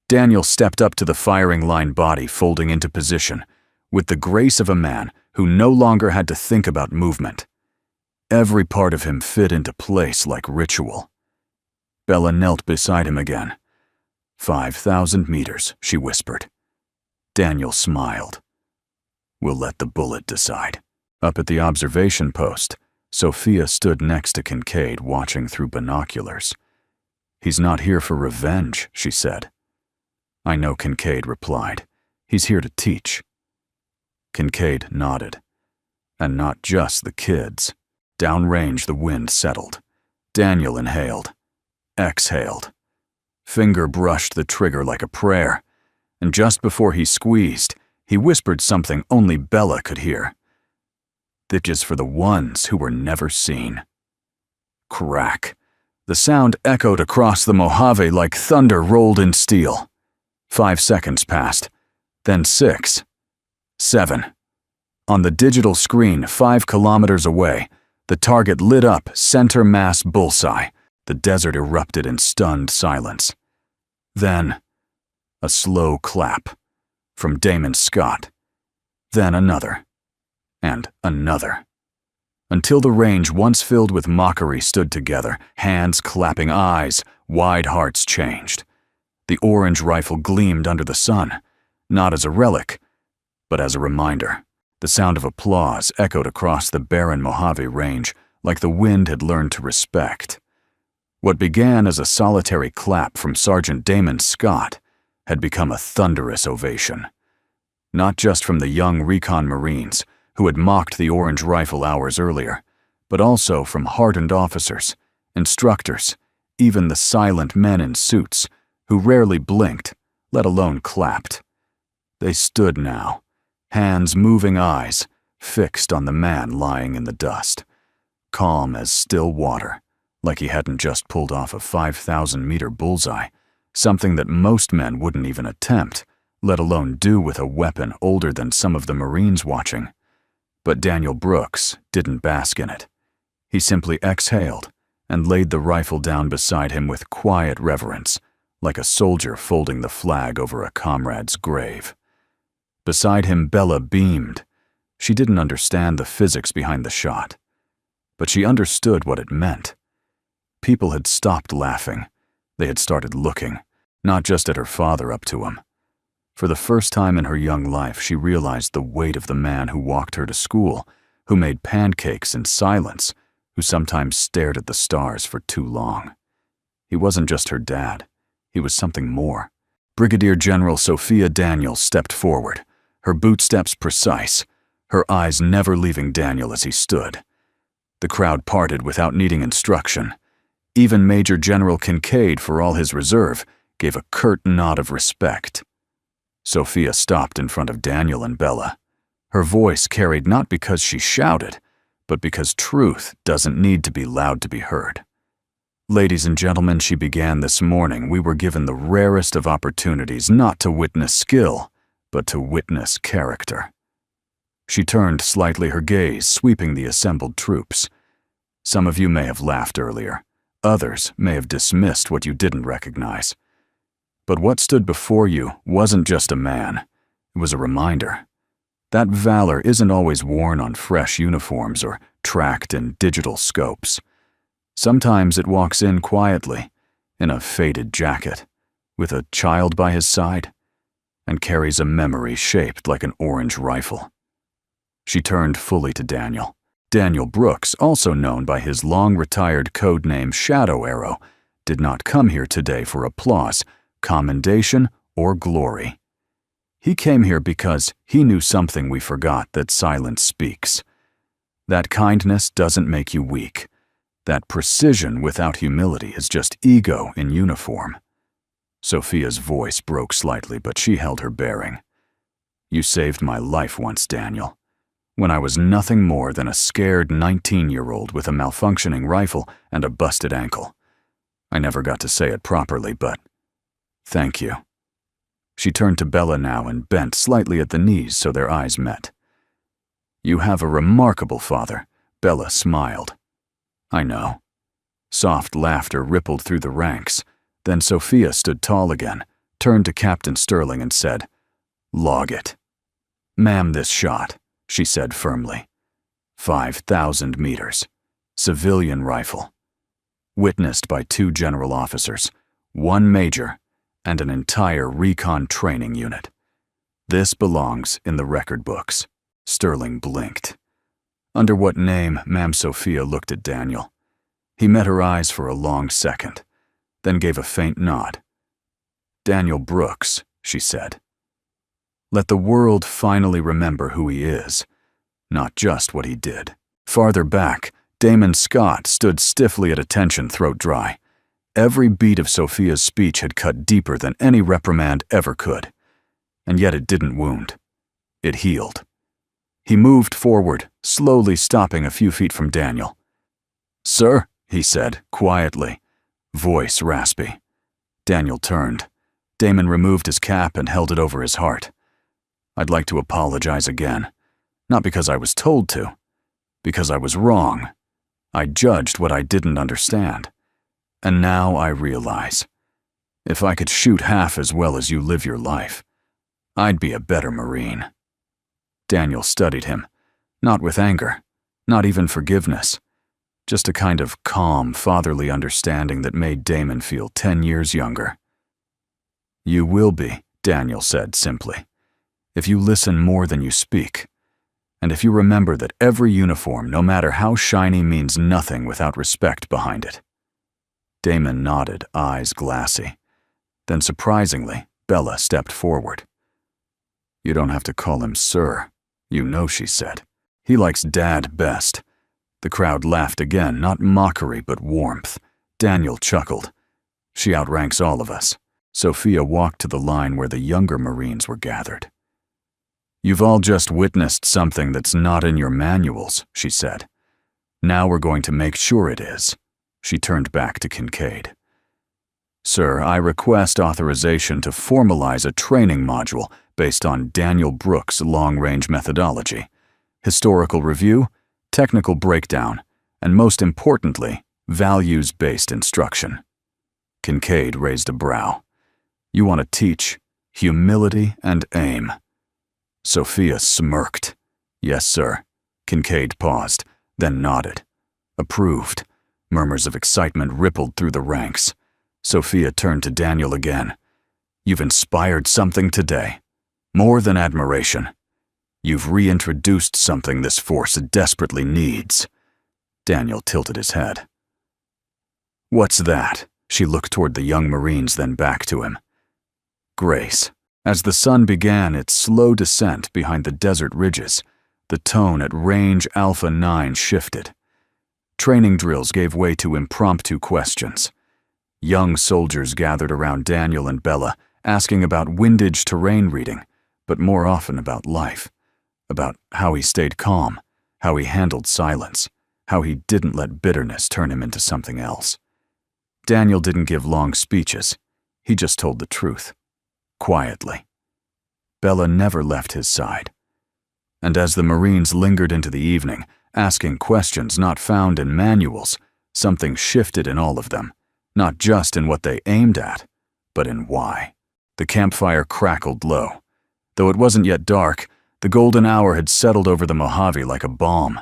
Daniel stepped up to the firing line body, folding into position, with the grace of a man who no longer had to think about movement. Every part of him fit into place like ritual. Bella knelt beside him again. 5,000 meters, she whispered. Daniel smiled. We'll let the bullet decide. Up at the observation post, Sophia stood next to Kincaid, watching through binoculars. He's not here for revenge, she said. I know, Kincaid replied. He's here to teach. Kincaid nodded. And not just the kids. Downrange, the wind settled. Daniel inhaled. Exhaled. Finger brushed the trigger like a prayer, and just before he squeezed, he whispered something only Bella could hear. This is for the ones who were never seen. Crack. The sound echoed across the Mojave like thunder rolled in steel. 5 seconds passed, then 6, 7. On the digital screen 5 kilometers away, the target lit up, center mass bullseye. The desert erupted in stunned silence. Then, a slow clap from Damon Scott. Then another, and another. Until the range, once filled with mockery, stood together, hands clapping, eyes, wide hearts changed. The orange rifle gleamed under the sun, not as a relic, but as a reminder. The sound of applause echoed across the barren Mojave range like the wind had learned to respect. What began as a solitary clap from Sergeant Damon Scott had become a thunderous ovation. Not just from the young recon Marines who had mocked the orange rifle hours earlier, but also from hardened officers, instructors, even the silent men in suits who rarely blinked, let alone clapped. They stood now, hands moving, eyes fixed on the man lying in the dust, calm as still water, like he hadn't just pulled off a 5,000-meter bullseye, something that most men wouldn't even attempt, let alone do with a weapon older than some of the Marines watching. But Daniel Brooks didn't bask in it. He simply exhaled and laid the rifle down beside him with quiet reverence, like a soldier folding the flag over a comrade's grave. Beside him, Bella beamed. She didn't understand the physics behind the shot, but she understood what it meant. People had stopped laughing. They had started looking, not just at her father up to him. For the first time in her young life, she realized the weight of the man who walked her to school, who made pancakes in silence, who sometimes stared at the stars for too long. He wasn't just her dad. He was something more. Brigadier General Sophia Daniel stepped forward, her bootsteps precise, her eyes never leaving Daniel as he stood. The crowd parted without needing instruction. Even Major General Kincaid, for all his reserve, gave a curt nod of respect. Sophia stopped in front of Daniel and Bella. Her voice carried not because she shouted, but because truth doesn't need to be loud to be heard. Ladies and gentlemen, she began this morning. We were given the rarest of opportunities not to witness skill, but to witness character. She turned slightly, her gaze sweeping the assembled troops. Some of you may have laughed earlier. Others may have dismissed what you didn't recognize. But what stood before you wasn't just a man. It was a reminder. That valor isn't always worn on fresh uniforms or tracked in digital scopes. Sometimes it walks in quietly, in a faded jacket, with a child by his side, and carries a memory shaped like an orange rifle. She turned fully to Daniel. Daniel Brooks, also known by his long-retired code name Shadow Arrow, did not come here today for applause, commendation, or glory. He came here because he knew something we forgot, that silence speaks. That kindness doesn't make you weak. That precision without humility is just ego in uniform. Sophia's voice broke slightly, but she held her bearing. You saved my life once, Daniel, when I was nothing more than a scared 19-year-old with a malfunctioning rifle and a busted ankle. I never got to say it properly, but thank you. She turned to Bella now and bent slightly at the knees so their eyes met. You have a remarkable father, Bella smiled. I know. Soft laughter rippled through the ranks. Then Sophia stood tall again, turned to Captain Sterling and said, Log it. Ma'am, this shot, she said firmly. 5,000 meters. Civilian rifle. Witnessed by 2 general officers, 1 major, and an entire recon training unit. This belongs in the record books. Sterling blinked. Under what name? Ma'am Sophia looked at Daniel. He met her eyes for a long second, then gave a faint nod. Daniel Brooks, she said. Let the world finally remember who he is, not just what he did. Farther back, Damon Scott stood stiffly at attention, throat dry. Every beat of Sophia's speech had cut deeper than any reprimand ever could. And yet it didn't wound. It healed. He moved forward, slowly stopping a few feet from Daniel. Sir, he said, quietly, voice raspy. Daniel turned. Damon removed his cap and held it over his heart. I'd like to apologize again. Not because I was told to. Because I was wrong. I judged what I didn't understand. And now I realize, if I could shoot half as well as you live your life, I'd be a better Marine. Daniel studied him, not with anger, not even forgiveness, just a kind of calm, fatherly understanding that made Damon feel 10 years younger. You will be, Daniel said simply, if you listen more than you speak, and if you remember that every uniform, no matter how shiny, means nothing without respect behind it. Damon nodded, eyes glassy. Then surprisingly, Bella stepped forward. You don't have to call him sir, you know, she said. He likes Dad best. The crowd laughed again, not mockery but warmth. Daniel chuckled. She outranks all of us. Sophia walked to the line where the younger Marines were gathered. You've all just witnessed something that's not in your manuals, she said. Now we're going to make sure it is. She turned back to Kincaid. Sir, I request authorization to formalize a training module based on Daniel Brooks' long-range methodology, historical review, technical breakdown, and most importantly, values-based instruction. Kincaid raised a brow. You want to teach humility and aim. Sophia smirked. Yes, sir. Kincaid paused, then nodded. Approved. Murmurs of excitement rippled through the ranks. Sophia turned to Daniel again. You've inspired something today. More than admiration. You've reintroduced something this force desperately needs. Daniel tilted his head. What's that? She looked toward the young Marines, then back to him. Grace. As the sun began its slow descent behind the desert ridges, the tone at range Alpha 9 shifted. Training drills gave way to impromptu questions. Young soldiers gathered around Daniel and Bella, asking about windage terrain reading, but more often about life, about how he stayed calm, how he handled silence, how he didn't let bitterness turn him into something else. Daniel didn't give long speeches. He just told the truth. Quietly. Bella never left his side. And as the Marines lingered into the evening, asking questions not found in manuals, something shifted in all of them, not just in what they aimed at, but in why. The campfire crackled low. Though it wasn't yet dark, the golden hour had settled over the Mojave like a balm.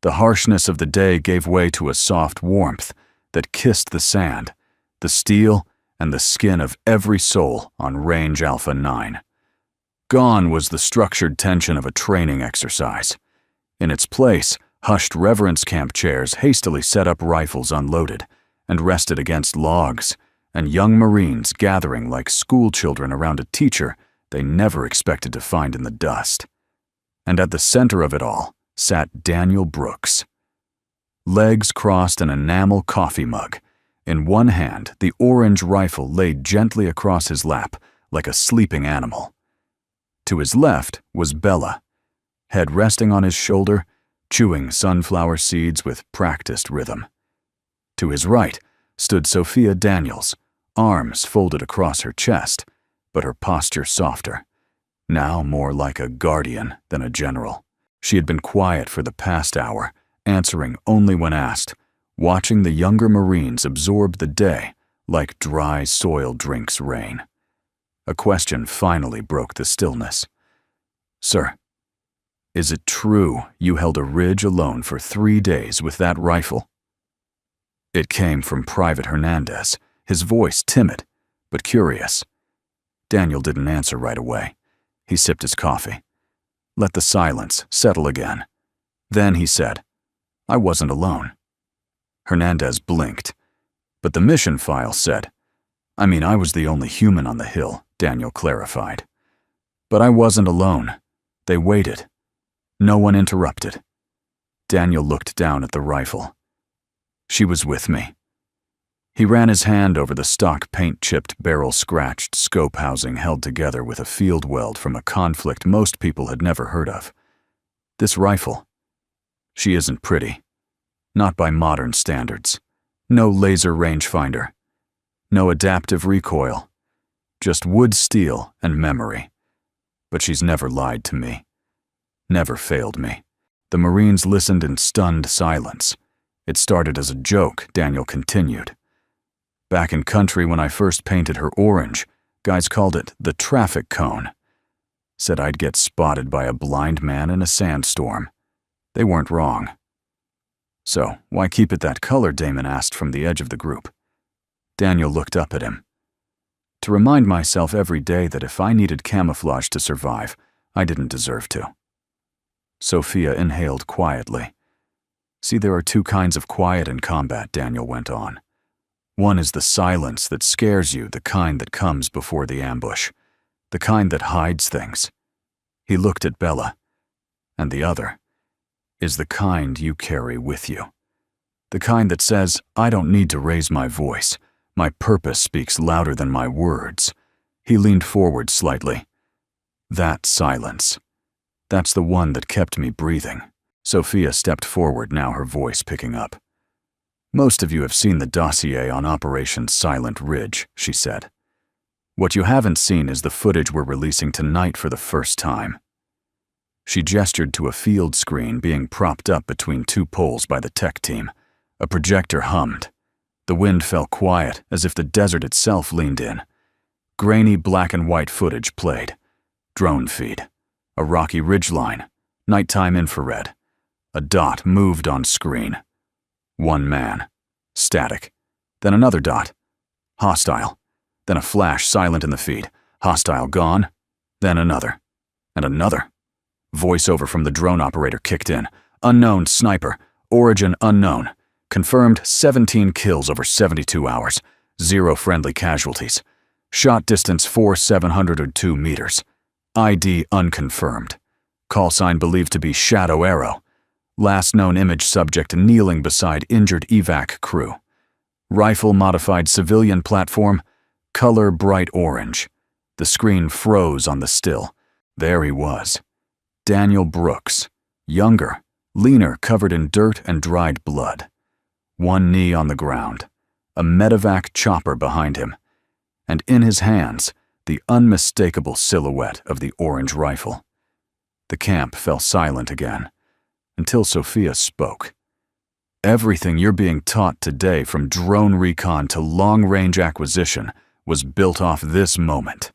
The harshness of the day gave way to a soft warmth that kissed the sand, the steel, and the skin of every soul on Range Alpha 9. Gone was the structured tension of a training exercise. In its place, hushed reverence camp chairs hastily set up rifles unloaded and rested against logs, and young Marines gathering like schoolchildren around a teacher they never expected to find in the dust. And at the center of it all sat Daniel Brooks. Legs crossed an enamel coffee mug. In one hand, the orange rifle laid gently across his lap like a sleeping animal. To his left was Bella, head resting on his shoulder, chewing sunflower seeds with practiced rhythm. To his right stood Sophia Daniels, arms folded across her chest, but her posture softer, now more like a guardian than a general. She had been quiet for the past hour, answering only when asked, watching the younger Marines absorb the day like dry soil drinks rain. A question finally broke the stillness. "Sir, is it true you held a ridge alone for 3 days with that rifle?" It came from Private Hernandez, his voice timid, but curious. Daniel didn't answer right away. He sipped his coffee. Let the silence settle again. Then he said, "I wasn't alone." Hernandez blinked, but the mission file said, I was the only human on the hill," Daniel clarified. "But I wasn't alone. They waited. No one interrupted." Daniel looked down at the rifle. "She was with me." He ran his hand over the stock paint-chipped, barrel-scratched scope housing held together with a field weld from a conflict most people had never heard of. "This rifle, she isn't pretty. Not by modern standards. No laser rangefinder. No adaptive recoil. Just wood steel and memory. But she's never lied to me. Never failed me." The Marines listened in stunned silence. "It started as a joke," Daniel continued. "Back in country when I first painted her orange, guys called it the traffic cone. Said I'd get spotted by a blind man in a sandstorm. They weren't wrong." "So, why keep it that color?" Damon asked from the edge of the group. Daniel looked up at him. "To remind myself every day that if I needed camouflage to survive, I didn't deserve to." Sophia inhaled quietly. "See, there are two kinds of quiet in combat," Daniel went on. "One is the silence that scares you, the kind that comes before the ambush, the kind that hides things." He looked at Bella. "And the other is the kind you carry with you. The kind that says, I don't need to raise my voice. My purpose speaks louder than my words." He leaned forward slightly. "That silence. That's the one that kept me breathing." Sophia stepped forward, now her voice picking up. "Most of you have seen the dossier on Operation Silent Ridge," she said. "What you haven't seen is the footage we're releasing tonight for the first time." She gestured to a field screen being propped up between two poles by the tech team. A projector hummed. The wind fell quiet, as if the desert itself leaned in. Grainy black and white footage played. Drone feed. A rocky ridgeline. Nighttime infrared. A dot moved on screen. One man. Static. Then another dot. Hostile. Then a flash silent in the feed. Hostile gone. Then another. And another. Voiceover from the drone operator kicked in. "Unknown sniper. Origin unknown. Confirmed 17 kills over 72 hours. 0 friendly casualties. Shot distance 4,702 meters. ID unconfirmed. Call sign believed to be Shadow Arrow. Last known image subject kneeling beside injured evac crew. Rifle modified civilian platform. Color bright orange. The screen froze on the still. There he was. Daniel Brooks. Younger, leaner, covered in dirt and dried blood. One knee on the ground. a medevac chopper behind him, and in his hands, the unmistakable silhouette of the orange rifle. The camp fell silent again, until Sophia spoke. Everything you're being taught today, from drone recon to long-range acquisition, was built off this moment.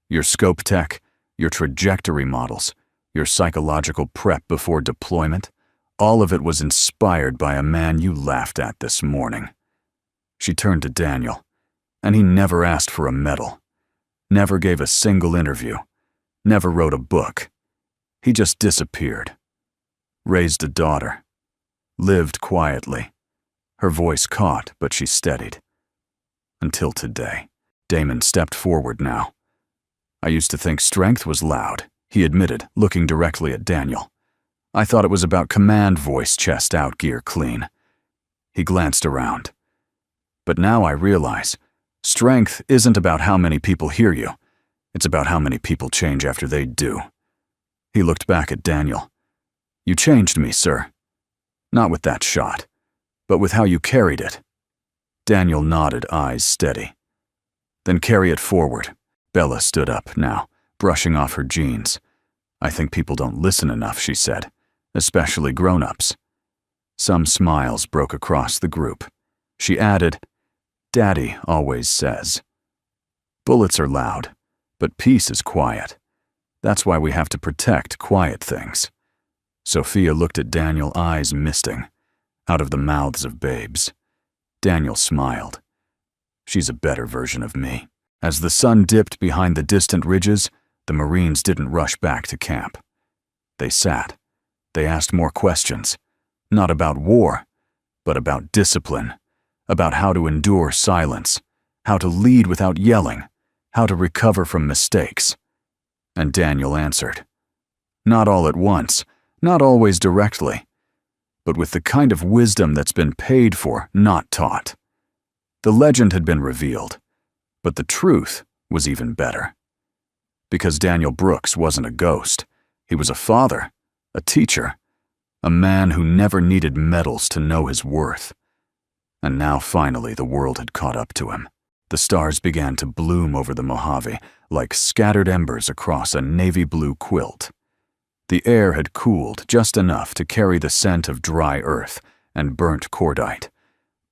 Your scope tech, your trajectory models, your psychological prep before deployment, all of it was inspired by a man you laughed at this morning. She turned to Daniel, and he never asked for a medal, never gave a single interview, never wrote a book. He just disappeared. Raised a daughter. Lived quietly. Her voice caught, but she steadied. Until today. Damon stepped forward now. I used to think strength was loud, he admitted, looking directly at Daniel. I thought it was about command voice, chest out, gear clean. He glanced around. But now I realize, strength isn't about how many people hear you. It's about how many people change after they do. He looked back at Daniel. You changed me, sir. Not with that shot, but with how you carried it. Daniel nodded, eyes steady. Then carry it forward. Bella stood up now, brushing off her jeans. I think people don't listen enough, she said, especially grown-ups. Some smiles broke across the group. She added, Daddy always says. Bullets are loud, but peace is quiet. That's why we have to protect quiet things. Sophia looked at Daniel, eyes misting, out of the mouths of babes. Daniel smiled. She's a better version of me. As the sun dipped behind the distant ridges, the Marines didn't rush back to camp. They sat. They asked more questions, not about war, but about discipline, about how to endure silence, how to lead without yelling, how to recover from mistakes. And Daniel answered. Not all at once, not always directly, but with the kind of wisdom that's been paid for, not taught. The legend had been revealed, but the truth was even better. Because Daniel Brooks wasn't a ghost, he was a father, a teacher, a man who never needed medals to know his worth. And now finally the world had caught up to him. The stars began to bloom over the Mojave like scattered embers across a navy blue quilt. The air had cooled just enough to carry the scent of dry earth and burnt cordite,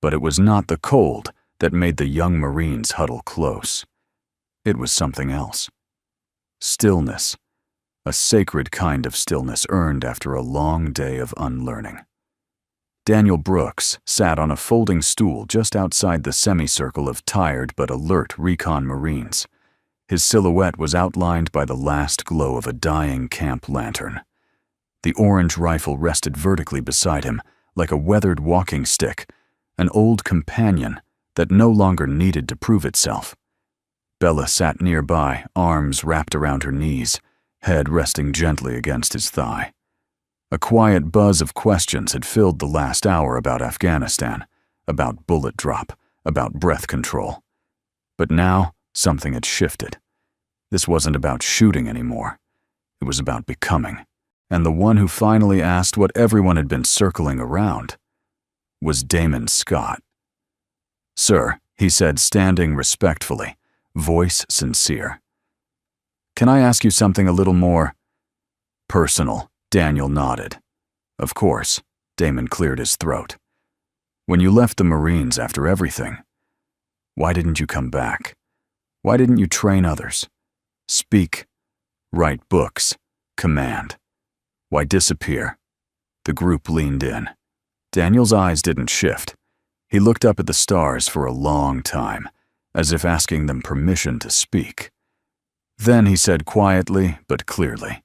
but it was not the cold that made the young Marines huddle close. It was something else. Stillness, a sacred kind of stillness earned after a long day of unlearning. Daniel Brooks sat on a folding stool just outside the semicircle of tired but alert recon Marines. His silhouette was outlined by the last glow of a dying camp lantern. The orange rifle rested vertically beside him, like a weathered walking stick, an old companion that no longer needed to prove itself. Bella sat nearby, arms wrapped around her knees, head resting gently against his thigh. A quiet buzz of questions had filled the last hour about Afghanistan, about bullet drop, about breath control. But now, something had shifted. This wasn't about shooting anymore. It was about becoming. And the one who finally asked what everyone had been circling around was Damon Scott. Sir, he said, standing respectfully, voice sincere. Can I ask you something a little more personal? Daniel nodded. Of course. Damon cleared his throat. When you left the Marines after everything, why didn't you come back? Why didn't you train others? Speak, write books, command. Why disappear? The group leaned in. Daniel's eyes didn't shift. He looked up at the stars for a long time, as if asking them permission to speak. Then he said quietly but clearly,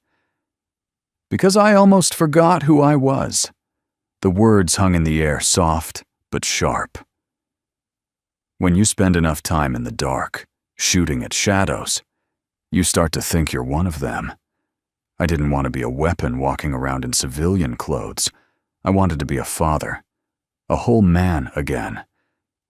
Because I almost forgot who I was. The words hung in the air, soft but sharp. When you spend enough time in the dark, shooting at shadows, you start to think you're one of them. I didn't want to be a weapon walking around in civilian clothes. I wanted to be a father, a whole man again.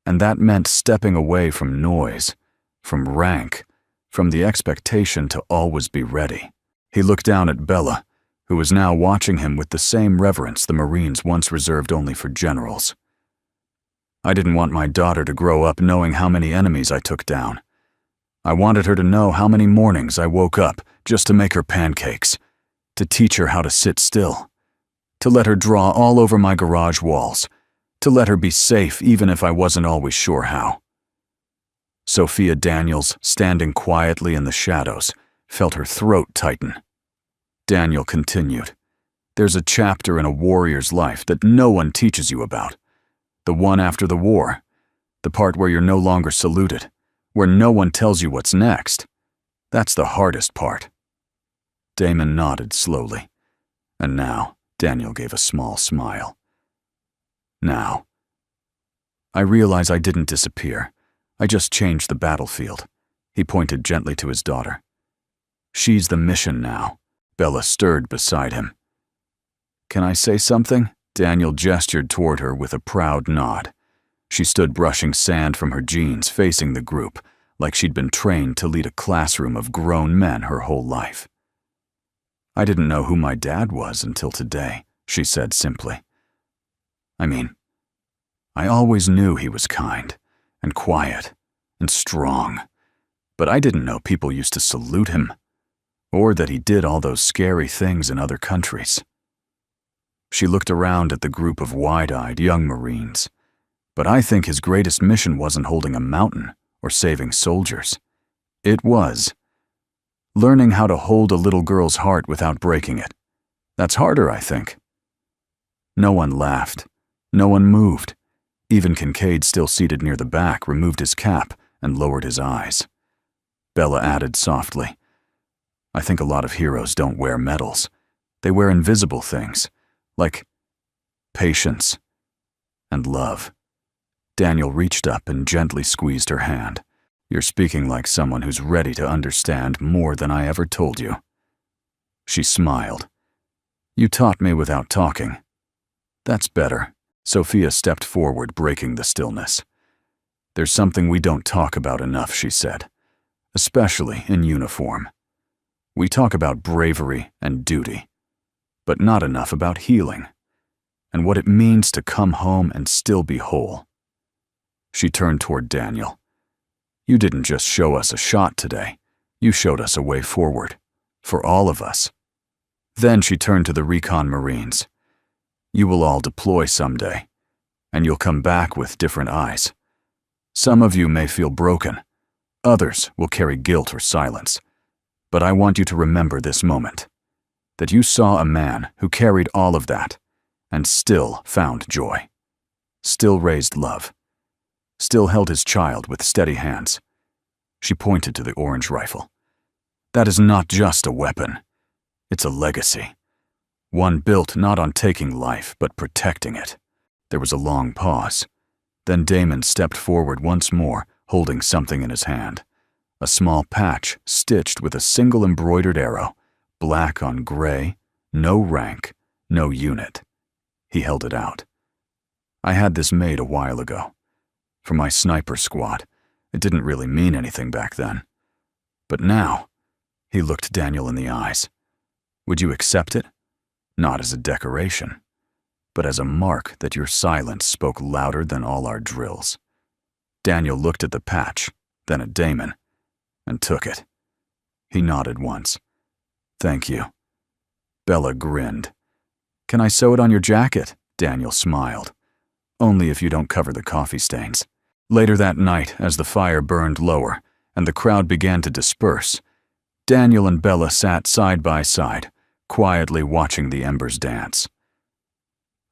And that meant stepping away from noise, from rank, from the expectation to always be ready. He looked down at Bella, who was now watching him with the same reverence the Marines once reserved only for generals. I didn't want my daughter to grow up knowing how many enemies I took down. I wanted her to know how many mornings I woke up just to make her pancakes, to teach her how to sit still, to let her draw all over my garage walls, to let her be safe even if I wasn't always sure how. Sophia Daniels, standing quietly in the shadows, felt her throat tighten. Daniel continued, "There's a chapter in a warrior's life that no one teaches you about. The one after the war. The part where you're no longer saluted, where no one tells you what's next. That's the hardest part." Damon nodded slowly. And now, Daniel gave a small smile. "Now. I realize I didn't disappear. I just changed the battlefield." He pointed gently to his daughter. "She's the mission now." Bella stirred beside him. "Can I say something?" Daniel gestured toward her with a proud nod. She stood brushing sand from her jeans, facing the group, like she'd been trained to lead a classroom of grown men her whole life. "I didn't know who my dad was until today," she said simply. I always knew he was kind and quiet and strong, but I didn't know people used to salute him, or that he did all those scary things in other countries." She looked around at the group of wide-eyed young Marines. "But I think his greatest mission wasn't holding a mountain or saving soldiers. It was learning how to hold a little girl's heart without breaking it. That's harder, I think." No one laughed. No one moved. Even Kincaid, still seated near the back, removed his cap and lowered his eyes. Bella added softly, "I think a lot of heroes don't wear medals. They wear invisible things, like patience and love." Daniel reached up and gently squeezed her hand. "You're speaking like someone who's ready to understand more than I ever told you." She smiled. "You taught me without talking." "That's better." Sophia stepped forward, breaking the stillness. "There's something we don't talk about enough," she said, "especially in uniform. We talk about bravery and duty, but not enough about healing, and what it means to come home and still be whole." She turned toward Daniel. "You didn't just show us a shot today. You showed us a way forward, for all of us." Then she turned to the recon Marines. "You will all deploy someday, and you'll come back with different eyes. Some of you may feel broken. Others will carry guilt or silence. But I want you to remember this moment, that you saw a man who carried all of that and still found joy, still raised love, still held his child with steady hands." She pointed to the orange rifle. "That is not just a weapon. It's a legacy. One built not on taking life, but protecting it." There was a long pause. Then Damon stepped forward once more, holding something in his hand. A small patch stitched with a single embroidered arrow, black on gray, no rank, no unit. He held it out. "I had this made a while ago. For my sniper squad. It didn't really mean anything back then. But now," he looked Daniel in the eyes, "would you accept it? Not as a decoration, but as a mark that your silence spoke louder than all our drills." Daniel looked at the patch, then at Damon, and took it. He nodded once. "Thank you." Bella grinned. "Can I sew it on your jacket?" Daniel smiled. "Only if you don't cover the coffee stains." Later that night, as the fire burned lower and the crowd began to disperse, Daniel and Bella sat side by side, quietly watching the embers dance.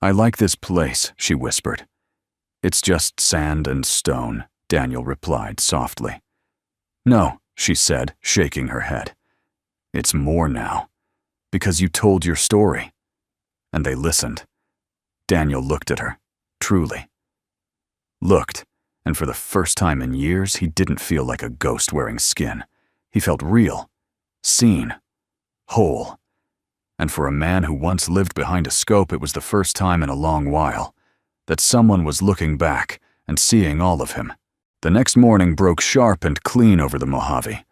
"I like this place," she whispered. "It's just sand and stone," Daniel replied softly. "No," she said, shaking her head. "It's more now, because you told your story." And they listened. Daniel looked at her, truly. Looked, and for the first time in years, he didn't feel like a ghost wearing skin. He felt real, seen, whole. And for a man who once lived behind a scope, it was the first time in a long while that someone was looking back and seeing all of him. The next morning broke sharp and clean over the Mojave.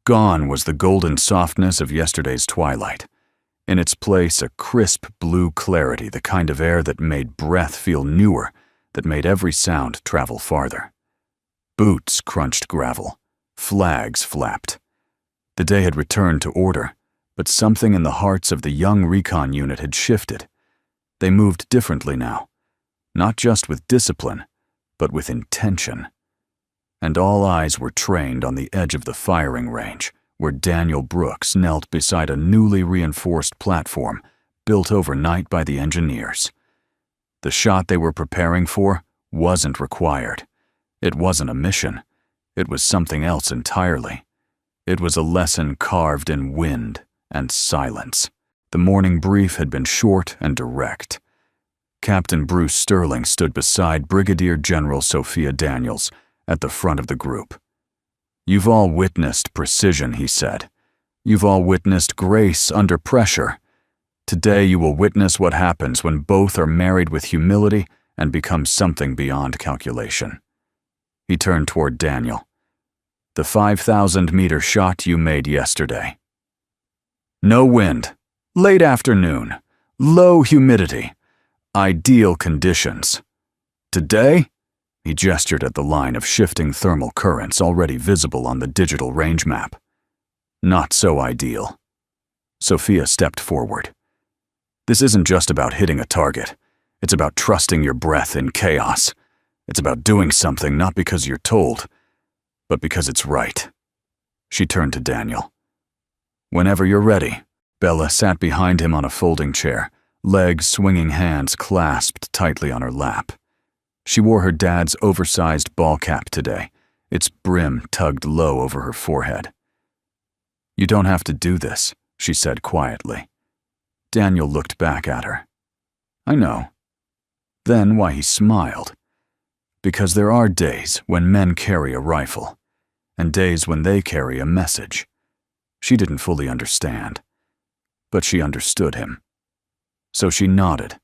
Gone was the golden softness of yesterday's twilight. In its place, a crisp blue clarity, the kind of air that made breath feel newer that made every sound travel farther. Boots crunched gravel. Flags flapped. The day had returned to order, but something in the hearts of the young recon unit had shifted. They moved differently now, not just with discipline, but with intention. And all eyes were trained on the edge of the firing range, where Daniel Brooks knelt beside a newly reinforced platform built overnight by the engineers. The shot they were preparing for wasn't required. It wasn't a mission. It was something else entirely. It was a lesson carved in wind and silence. The morning brief had been short and direct. Captain Bruce Sterling stood beside Brigadier General Sophia Daniels at the front of the group. "You've all witnessed precision," he said. "You've all witnessed grace under pressure. Today you will witness what happens when both are married with humility and become something beyond calculation." He turned toward Daniel. "The 5,000-meter shot you made yesterday. No wind, late afternoon, low humidity, ideal conditions. Today," he gestured at the line of shifting thermal currents already visible on the digital range map. "Not so ideal." Sophia stepped forward. "This isn't just about hitting a target. It's about trusting your breath in chaos. It's about doing something not because you're told, but because it's right." She turned to Daniel. "Whenever you're ready." Bella sat behind him on a folding chair, legs swinging, hands clasped tightly on her lap. She wore her dad's oversized ball cap today, its brim tugged low over her forehead. "You don't have to do this," she said quietly. Daniel looked back at her. "I know." Then why he smiled. Because there are days when men carry a rifle, and days when they carry a message. She didn't fully understand, but she understood him. So she nodded.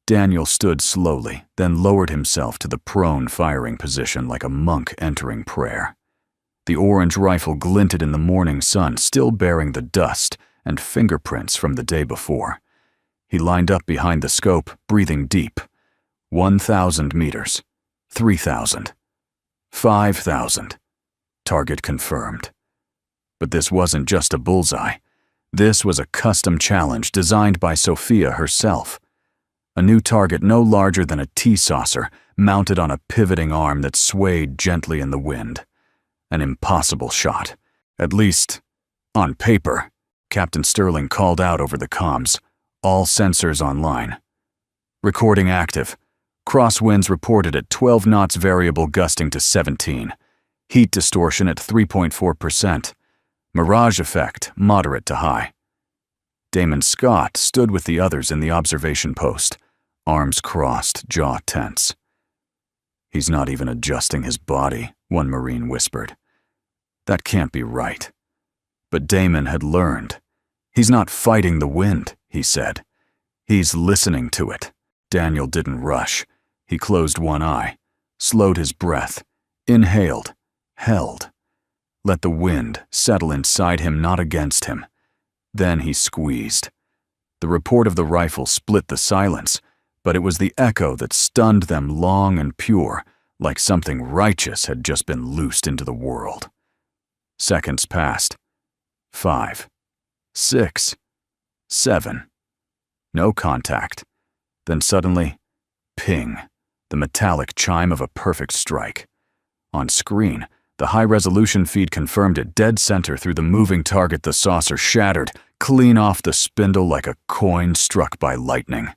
Daniel stood slowly, then lowered himself to the prone firing position like a monk entering prayer. The orange rifle glinted in the morning sun, still bearing the dust and fingerprints from the day before. He lined up behind the scope, breathing deep. 1,000 meters. 3,000. 5,000. Target confirmed. But this wasn't just a bullseye. This was a custom challenge designed by Sophia herself. A new target no larger than a tea saucer, mounted on a pivoting arm that swayed gently in the wind. An impossible shot. At least, on paper. Captain Sterling called out over the comms. All sensors online. "Recording active. Crosswinds reported at 12 knots, variable gusting to 17. Heat distortion at 3.4%. Mirage effect, moderate to high." Damon Scott stood with the others in the observation post, arms crossed, jaw tense. "He's not even adjusting his body," one Marine whispered. "That can't be right." But Damon had learned. "He's not fighting the wind," he said. "He's listening to it." Daniel didn't rush. He closed one eye, slowed his breath, inhaled, held. Let the wind settle inside him, not against him. Then he squeezed. The report of the rifle split the silence, but it was the echo that stunned them, long and pure, like something righteous had just been loosed into the world. Seconds passed. 5, 6, 7. No contact. Then suddenly, ping, the metallic chime of a perfect strike. On screen, the high-resolution feed confirmed it, dead center through the moving target. The saucer shattered, clean off the spindle like a coin struck by lightning.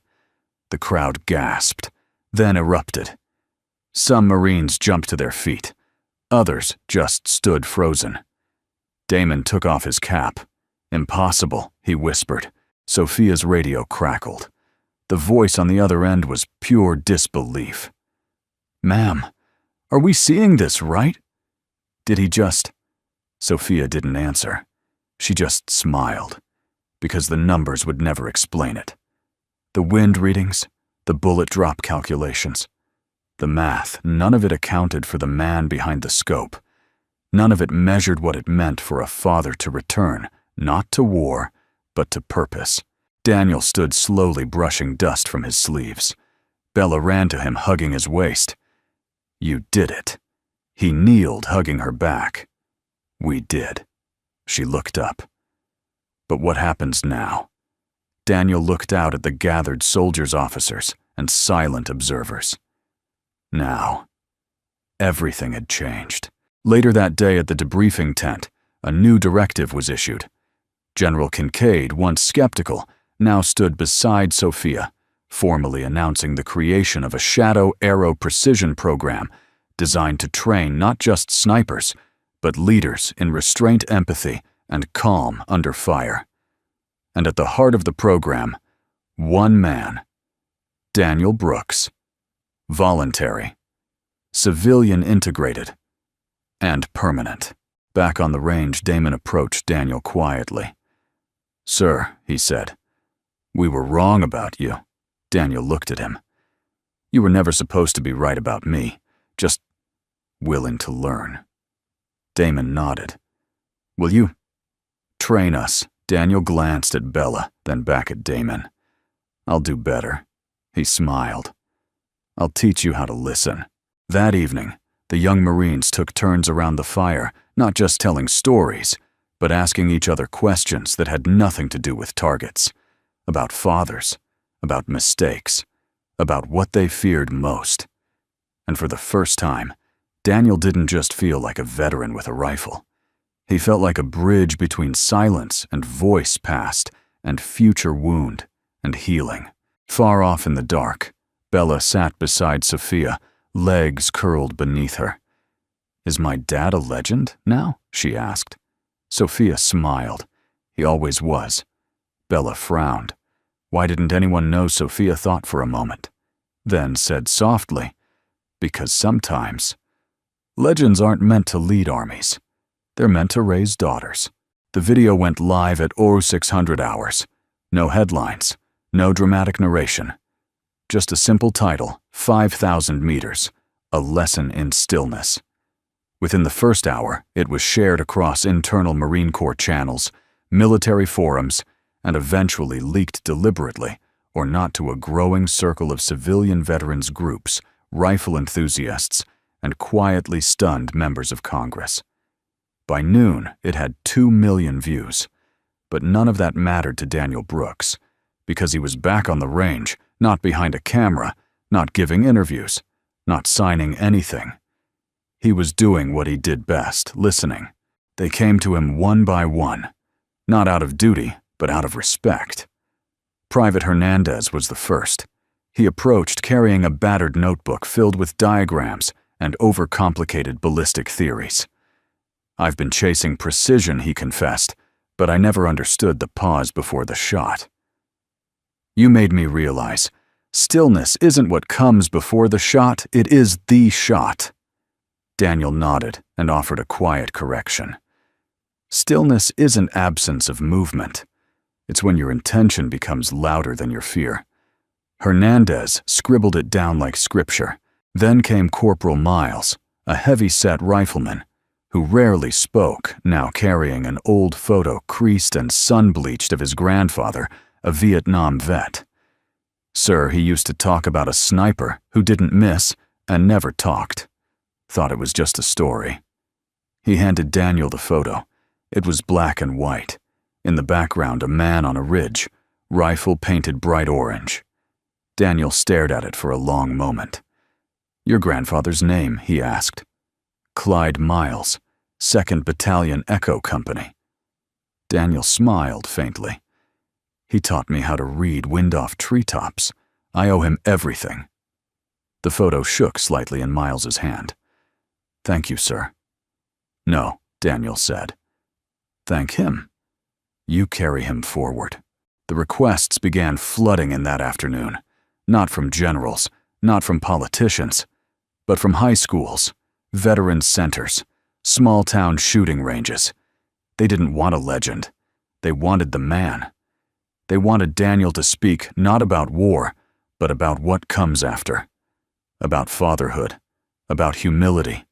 The crowd gasped, then erupted. Some Marines jumped to their feet. Others just stood frozen. Damon took off his cap. "Impossible," he whispered. Sophia's radio crackled. The voice on the other end was pure disbelief. "Ma'am, are we seeing this right? Did he just—" Sophia didn't answer. She just smiled, because the numbers would never explain it. The wind readings, the bullet drop calculations, the math, none of it accounted for the man behind the scope. None of it measured what it meant for a father to return, not to war, but to purpose. Daniel stood slowly brushing dust from his sleeves. Bella ran to him, hugging his waist. "You did it." He kneeled, hugging her back. "We did." She looked up. "But what happens now?" Daniel looked out at the gathered soldiers' officers and silent observers. Now, everything had changed. Later that day at the debriefing tent, a new directive was issued. General Kincaid, once skeptical, now stood beside Sophia, formally announcing the creation of a Shadow Arrow precision program designed to train not just snipers, but leaders in restraint, empathy, and calm under fire. And at the heart of the program, one man, Daniel Brooks. Voluntary, civilian integrated, and permanent. Back on the range, Damon approached Daniel quietly. "Sir," he said, "we were wrong about you." Daniel looked at him. "You were never supposed to be right about me, just willing to learn." Damon nodded. "Will you train us?" Daniel glanced at Bella, then back at Damon. "I'll do better." He smiled. "I'll teach you how to listen." That evening, the young Marines took turns around the fire, not just telling stories, but asking each other questions that had nothing to do with targets. About fathers, about mistakes, about what they feared most. And for the first time, Daniel didn't just feel like a veteran with a rifle. He felt like a bridge between silence and voice past and future wound and healing. Far off in the dark, Bella sat beside Sophia, legs curled beneath her. "Is my dad a legend now?" she asked. Sophia smiled. "He always was." Bella frowned. Why didn't anyone know? Sophia thought for a moment, then said softly, "Because sometimes legends aren't meant to lead armies. They're meant to raise daughters." The video went live at 0600 hours. No headlines, no dramatic narration. Just a simple title, 5,000 meters, a lesson in stillness. Within the first hour, it was shared across internal Marine Corps channels, military forums, and eventually leaked deliberately or not to a growing circle of civilian veterans groups, rifle enthusiasts, and quietly stunned members of Congress. By noon, it had 2 million views. But none of that mattered to Daniel Brooks, because he was back on the range, not behind a camera, not giving interviews, not signing anything. He was doing what he did best, listening. They came to him one by one, not out of duty, but out of respect. Private Hernandez was the first. He approached carrying a battered notebook filled with diagrams and overcomplicated ballistic theories. "I've been chasing precision," he confessed, "but I never understood the pause before the shot. You made me realize stillness isn't what comes before the shot, it is the shot." Daniel nodded and offered a quiet correction. Stillness isn't absence of movement. It's when your intention becomes louder than your fear. Hernandez scribbled it down like scripture. Then came Corporal Miles, a heavy-set rifleman, who rarely spoke, now carrying an old photo creased and sun-bleached of his grandfather, a Vietnam vet. "Sir, he used to talk about a sniper who didn't miss and never talked. Thought it was just a story." He handed Daniel the photo. It was black and white. In the background, a man on a ridge, rifle painted bright orange. Daniel stared at it for a long moment. "Your grandfather's name?" he asked. "Clyde Miles, 2nd Battalion Echo Company." Daniel smiled faintly. "He taught me how to read wind off treetops. I owe him everything." The photo shook slightly in Miles's hand. "Thank you, sir." "No," Daniel said. "Thank him. You carry him forward." The requests began flooding in that afternoon, not from generals, not from politicians, but from high schools, veterans centers, small-town shooting ranges. They didn't want a legend. They wanted the man. They wanted Daniel to speak not about war, but about what comes after. About fatherhood, about humility,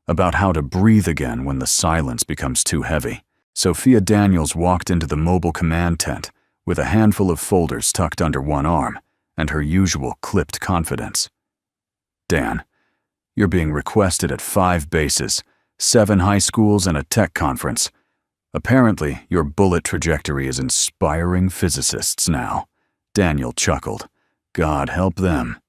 about how to breathe again when the silence becomes too heavy. Sophia Daniels walked into the mobile command tent with a handful of folders tucked under one arm and her usual clipped confidence. Dan, you're being requested at 5 bases, 7 high schools, and a tech conference. Apparently, your bullet trajectory is inspiring physicists now. Daniel chuckled. God help them.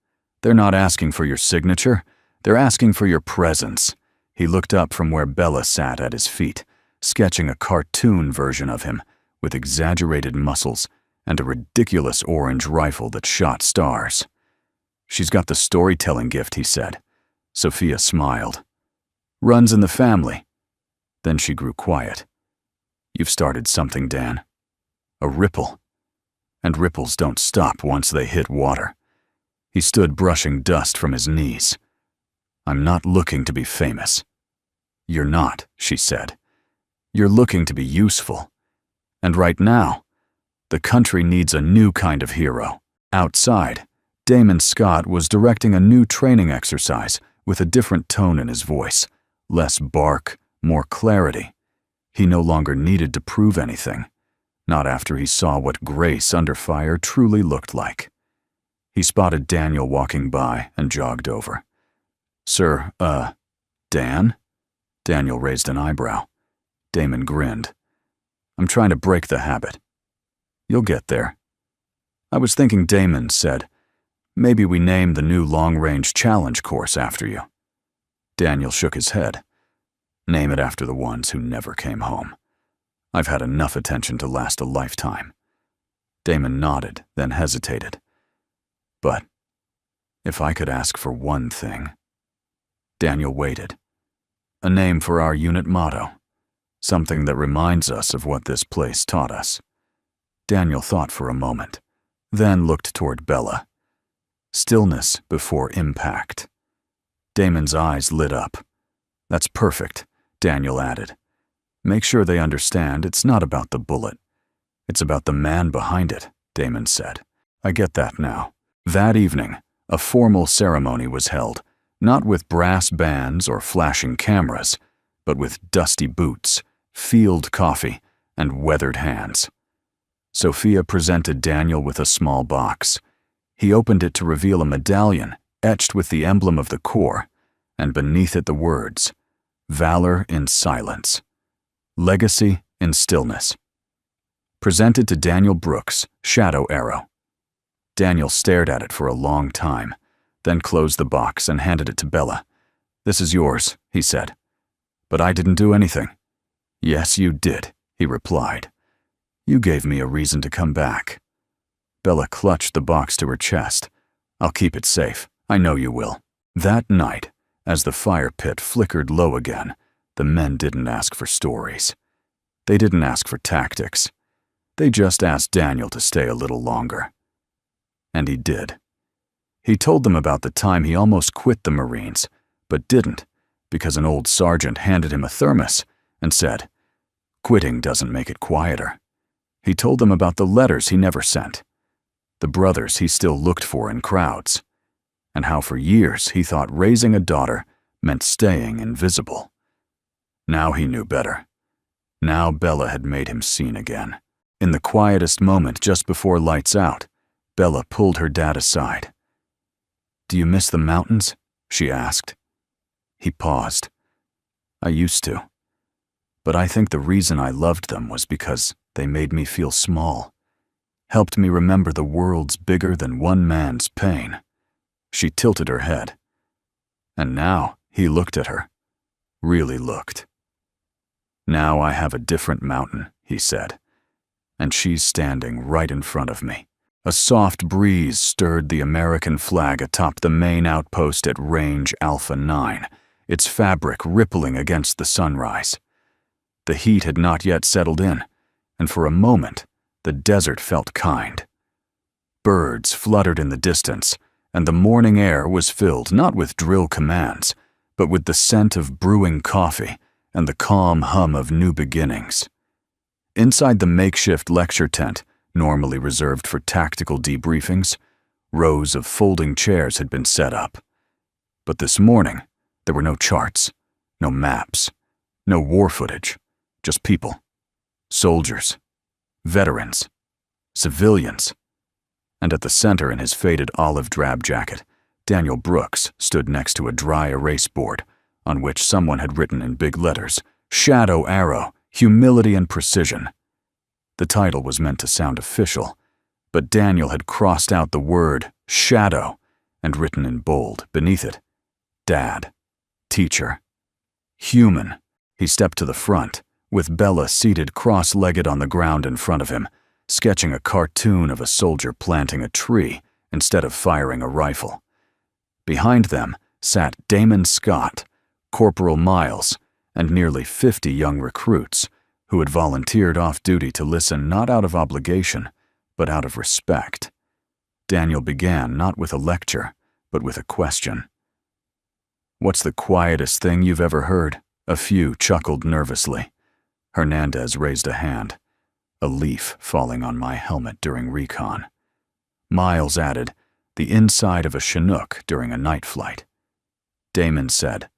They're not asking for your signature. They're asking for your presence. He looked up from where Bella sat at his feet, sketching a cartoon version of him with exaggerated muscles and a ridiculous orange rifle that shot stars. She's got the storytelling gift, he said. Sophia smiled. Runs in the family. Then she grew quiet. You've started something, Dan. A ripple. And ripples don't stop once they hit water. He stood brushing dust from his knees. I'm not looking to be famous. You're not, she said. You're looking to be useful. And right now, the country needs a new kind of hero. Outside, Damon Scott was directing a new training exercise with a different tone in his voice. Less bark, more clarity. He no longer needed to prove anything. Not after he saw what grace under fire truly looked like. He spotted Daniel walking by and jogged over. Sir, Dan? Daniel raised an eyebrow. Damon grinned. I'm trying to break the habit. You'll get there. I was thinking, Damon said, maybe we name the new long-range challenge course after you. Daniel shook his head. Name it after the ones who never came home. I've had enough attention to last a lifetime. Damon nodded, then hesitated. But if I could ask for one thing. Daniel waited. A name for our unit motto. Something that reminds us of what this place taught us. Daniel thought for a moment, then looked toward Bella. Stillness before impact. Damon's eyes lit up. That's perfect, Daniel added. Make sure they understand it's not about the bullet. It's about the man behind it, Damon said. I get that now. That evening, a formal ceremony was held, not with brass bands or flashing cameras, but with dusty boots, field coffee, and weathered hands. Sophia presented Daniel with a small box. He opened it to reveal a medallion etched with the emblem of the Corps, and beneath it the words, Valor in Silence. Legacy in Stillness. Presented to Daniel Brooks, Shadow Arrow. Daniel stared at it for a long time, then closed the box and handed it to Bella. This is yours, he said. But I didn't do anything. Yes, you did, he replied. You gave me a reason to come back. Bella clutched the box to her chest. I'll keep it safe. I know you will. That night, as the fire pit flickered low again, the men didn't ask for stories. They didn't ask for tactics. They just asked Daniel to stay a little longer. And he did. He told them about the time he almost quit the Marines, but didn't, because an old sergeant handed him a thermos and said, quitting doesn't make it quieter. He told them about the letters he never sent, the brothers he still looked for in crowds, and how for years he thought raising a daughter meant staying invisible. Now he knew better. Now Bella had made him seen again. In the quietest moment just before lights out, Bella pulled her dad aside. Do you miss the mountains? She asked. He paused. I used to. But I think the reason I loved them was because they made me feel small, helped me remember the world's bigger than one man's pain. She tilted her head. And now he looked at her. Really looked. Now I have a different mountain, he said. And she's standing right in front of me. A soft breeze stirred the American flag atop the main outpost at Range Alpha 9, its fabric rippling against the sunrise. The heat had not yet settled in, and for a moment, the desert felt kind. Birds fluttered in the distance, and the morning air was filled not with drill commands, but with the scent of brewing coffee and the calm hum of new beginnings. Inside the makeshift lecture tent, normally reserved for tactical debriefings, rows of folding chairs had been set up. But this morning, there were no charts, no maps, no war footage, just people. Soldiers, veterans, civilians, and at the center in his faded olive drab jacket, Daniel Brooks stood next to a dry erase board on which someone had written in big letters, "Shadow Arrow, Humility and Precision." The title was meant to sound official, but Daniel had crossed out the word shadow and written in bold beneath it, Dad, Teacher, Human. He stepped to the front, with Bella seated cross-legged on the ground in front of him, sketching a cartoon of a soldier planting a tree instead of firing a rifle. Behind them sat Damon Scott, Corporal Miles, and nearly 50 young recruits who had volunteered off duty to listen not out of obligation, but out of respect. Daniel began not with a lecture, but with a question. "What's the quietest thing you've ever heard?" A few chuckled nervously. Hernandez raised a hand. "A leaf falling on my helmet during recon." Miles added, "The inside of a Chinook during a night flight." Damon said,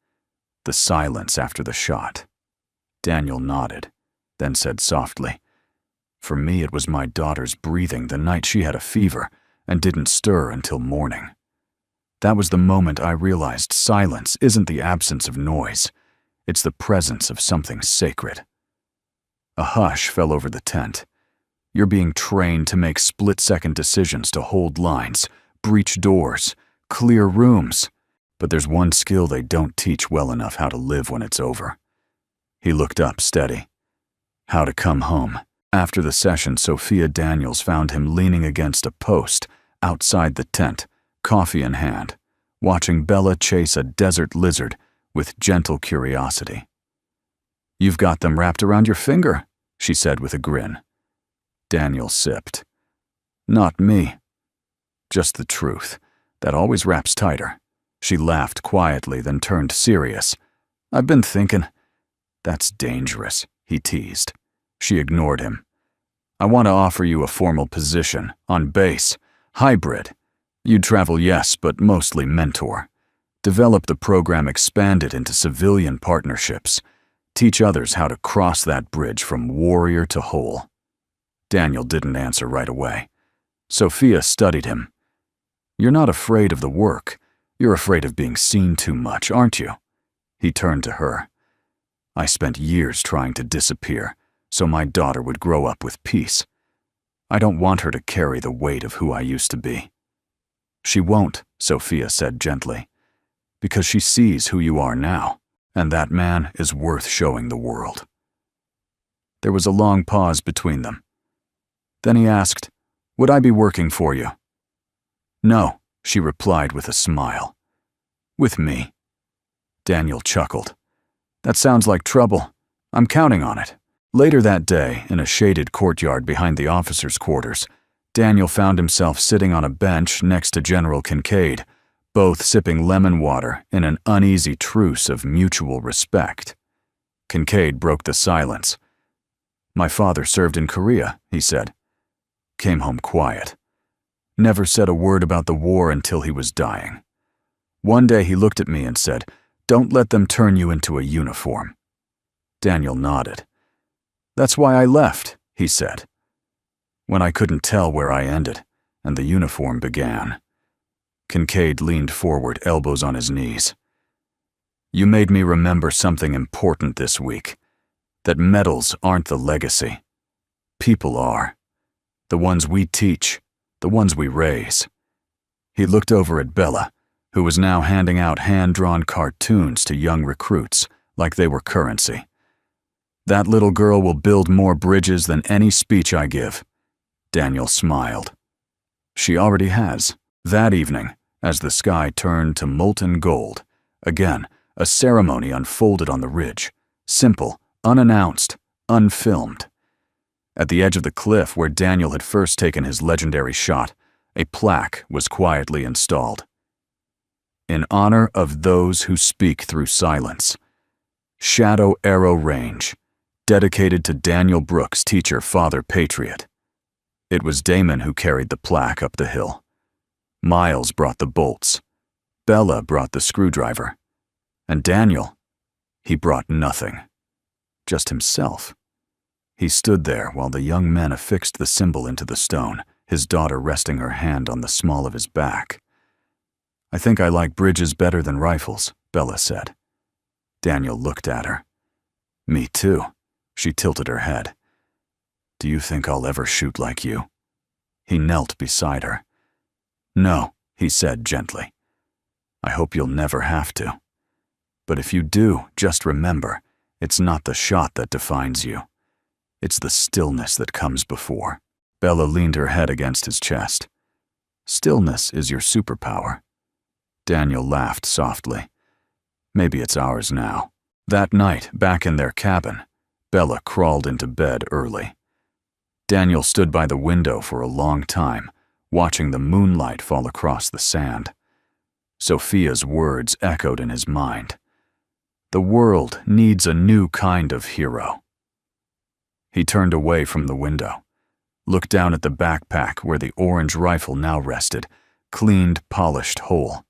"The silence after the shot." Daniel nodded, then said softly, "For me it was my daughter's breathing the night she had a fever and didn't stir until morning. That was the moment I realized silence isn't the absence of noise, it's the presence of something sacred." A hush fell over the tent. You're being trained to make split-second decisions to hold lines, breach doors, clear rooms, but there's one skill they don't teach well enough how to live when it's over. He looked up steady. How to come home. After the session, Sophia Daniels found him leaning against a post outside the tent, coffee in hand, watching Bella chase a desert lizard with gentle curiosity. "You've got them wrapped around your finger," she said with a grin. Daniel sipped. "Not me. Just the truth. That always wraps tighter." She laughed quietly, then turned serious. "I've been thinking." "That's dangerous," he teased. She ignored him. "I want to offer you a formal position, on base, hybrid. You'd travel, yes, but mostly mentor. Develop the program, expand it into civilian partnerships. Teach others how to cross that bridge from warrior to whole." Daniel didn't answer right away. Sophia studied him. "You're not afraid of the work. You're afraid of being seen too much, aren't you?" He turned to her. "I spent years trying to disappear, so my daughter would grow up with peace. I don't want her to carry the weight of who I used to be." "She won't," Sophia said gently, "because she sees who you are now, and that man is worth showing the world." There was a long pause between them. Then he asked, "Would I be working for you?" "No," she replied with a smile. "With me." Daniel chuckled. "That sounds like trouble. I'm counting on it." Later that day, in a shaded courtyard behind the officers' quarters, Daniel found himself sitting on a bench next to General Kincaid, both sipping lemon water in an uneasy truce of mutual respect. Kincaid broke the silence. "My father served in Korea," he said. "Came home quiet. Never said a word about the war until he was dying. One day he looked at me and said, 'Don't let them turn you into a uniform.'" Daniel nodded. "That's why I left," he said. "When I couldn't tell where I ended, and the uniform began." Kincaid leaned forward, elbows on his knees. "You made me remember something important this week. That medals aren't the legacy. People are. The ones we teach, the ones we raise." He looked over at Bella, who was now handing out hand-drawn cartoons to young recruits like they were currency. "That little girl will build more bridges than any speech I give." Daniel smiled. "She already has." That evening, as the sky turned to molten gold, again, a ceremony unfolded on the ridge, simple, unannounced, unfilmed. At the edge of the cliff where Daniel had first taken his legendary shot, a plaque was quietly installed. "In honor of those who speak through silence. Shadow Arrow Range, dedicated to Daniel Brooks, teacher, father, patriot." It was Damon who carried the plaque up the hill. Miles brought the bolts. Bella brought the screwdriver. And Daniel, he brought nothing. Just himself. He stood there while the young men affixed the symbol into the stone, his daughter resting her hand on the small of his back. "I think I like bridges better than rifles," Bella said. Daniel looked at her. "Me too." She tilted her head. "Do you think I'll ever shoot like you?" He knelt beside her. "No," he said gently. "I hope you'll never have to. But if you do, just remember, it's not the shot that defines you. It's the stillness that comes before." Bella leaned her head against his chest. "Stillness is your superpower." Daniel laughed softly. "Maybe it's ours now." That night, back in their cabin, Bella crawled into bed early. Daniel stood by the window for a long time, watching the moonlight fall across the sand. Sophia's words echoed in his mind. "The world needs a new kind of hero." He turned away from the window, looked down at the backpack where the orange rifle now rested, cleaned, polished whole.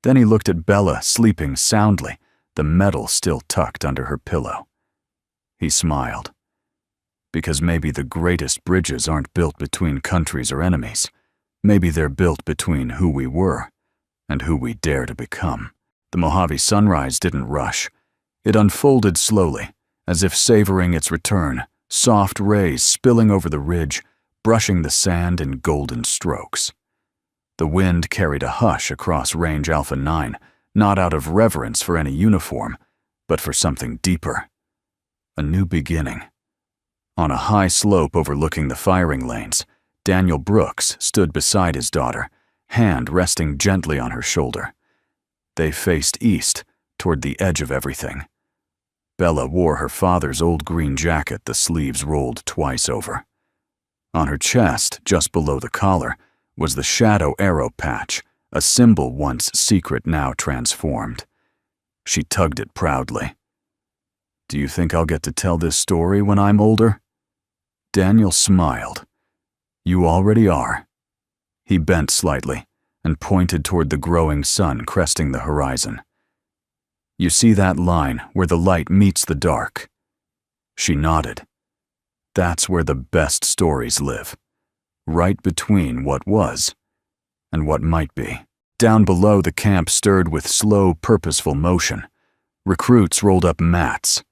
Then he looked at Bella sleeping soundly, the metal still tucked under her pillow. He smiled. Because maybe the greatest bridges aren't built between countries or enemies. Maybe they're built between who we were and who we dare to become. The Mojave sunrise didn't rush. It unfolded slowly, as if savoring its return, soft rays spilling over the ridge, brushing the sand in golden strokes. The wind carried a hush across Range Alpha 9, not out of reverence for any uniform, but for something deeper. A new beginning. On a high slope overlooking the firing lanes, Daniel Brooks stood beside his daughter, hand resting gently on her shoulder. They faced east, toward the edge of everything. Bella wore her father's old green jacket, the sleeves rolled twice over. On her chest, just below the collar, was the shadow arrow patch, a symbol once secret, now transformed. She tugged it proudly. "Do you think I'll get to tell this story when I'm older?" Daniel smiled. "You already are." He bent slightly and pointed toward the growing sun cresting the horizon. "You see that line where the light meets the dark?" She nodded. "That's where the best stories live, right between what was and what might be." Down below, the camp stirred with slow, purposeful motion. Recruits rolled up mats.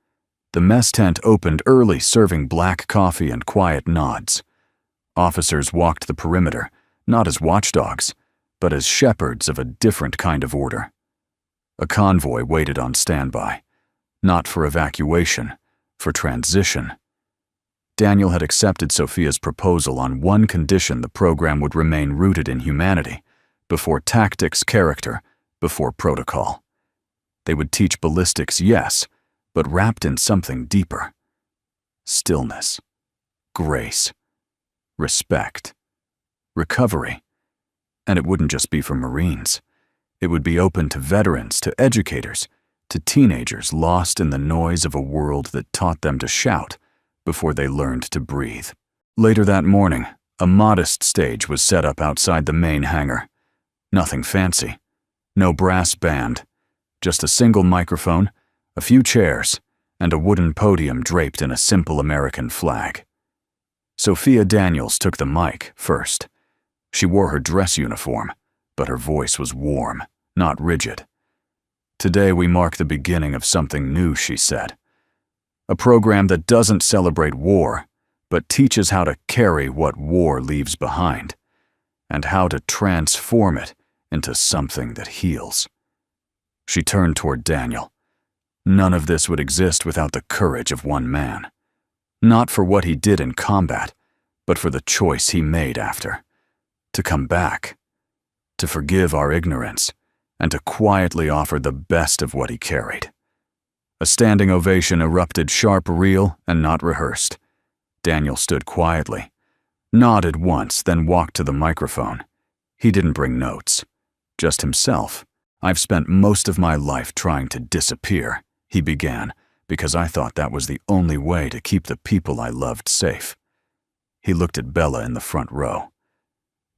The mess tent opened early, serving black coffee and quiet nods. Officers walked the perimeter, not as watchdogs, but as shepherds of a different kind of order. A convoy waited on standby, not for evacuation, for transition. Daniel had accepted Sophia's proposal on one condition: the program would remain rooted in humanity, before tactics, character, before protocol. They would teach ballistics, yes, but wrapped in something deeper. Stillness, grace, respect, recovery. And it wouldn't just be for Marines. It would be open to veterans, to educators, to teenagers lost in the noise of a world that taught them to shout before they learned to breathe. Later that morning, a modest stage was set up outside the main hangar. Nothing fancy. No brass band. Just a single microphone, a few chairs, and a wooden podium draped in a simple American flag. Sophia Daniels took the mic first. She wore her dress uniform, but her voice was warm, not rigid. "Today we mark the beginning of something new," she said. "A program that doesn't celebrate war, but teaches how to carry what war leaves behind, and how to transform it into something that heals." She turned toward Daniel. None of this would exist without the courage of one man. Not for what he did in combat, but for the choice he made after. To come back. To forgive our ignorance, and to quietly offer the best of what he carried. A standing ovation erupted, sharp, real, and not rehearsed. Daniel stood quietly, nodded once, then walked to the microphone. He didn't bring notes, just himself. "I've spent most of my life trying to disappear," he began, "because I thought that was the only way to keep the people I loved safe." He looked at Bella in the front row.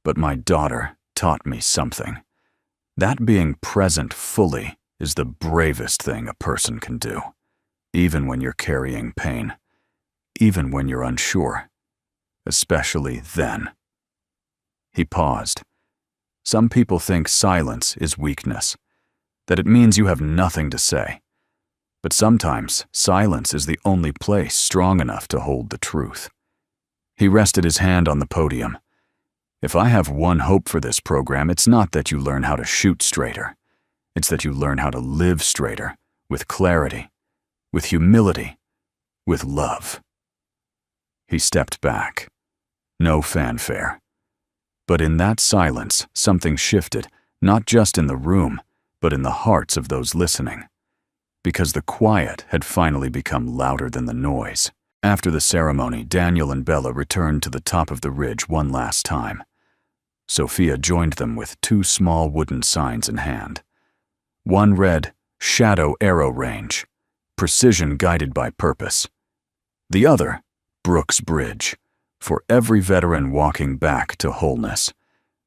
"But my daughter taught me something. That being present fully is the bravest thing a person can do, even when you're carrying pain, even when you're unsure, especially then." He paused. Some people think silence is weakness, that it means you have nothing to say. But sometimes silence is the only place strong enough to hold the truth. He rested his hand on the podium. If I have one hope for this program, it's not that you learn how to shoot straighter. It's that you learn how to live straighter, with clarity, with humility, with love. He stepped back. No fanfare. But in that silence, something shifted, not just in the room, but in the hearts of those listening. Because the quiet had finally become louder than the noise. After the ceremony, Daniel and Bella returned to the top of the ridge one last time. Sophia joined them with 2 small wooden signs in hand. One read, "Shadow Arrow Range, precision guided by purpose." The other, "Brooks Bridge, for every veteran walking back to wholeness."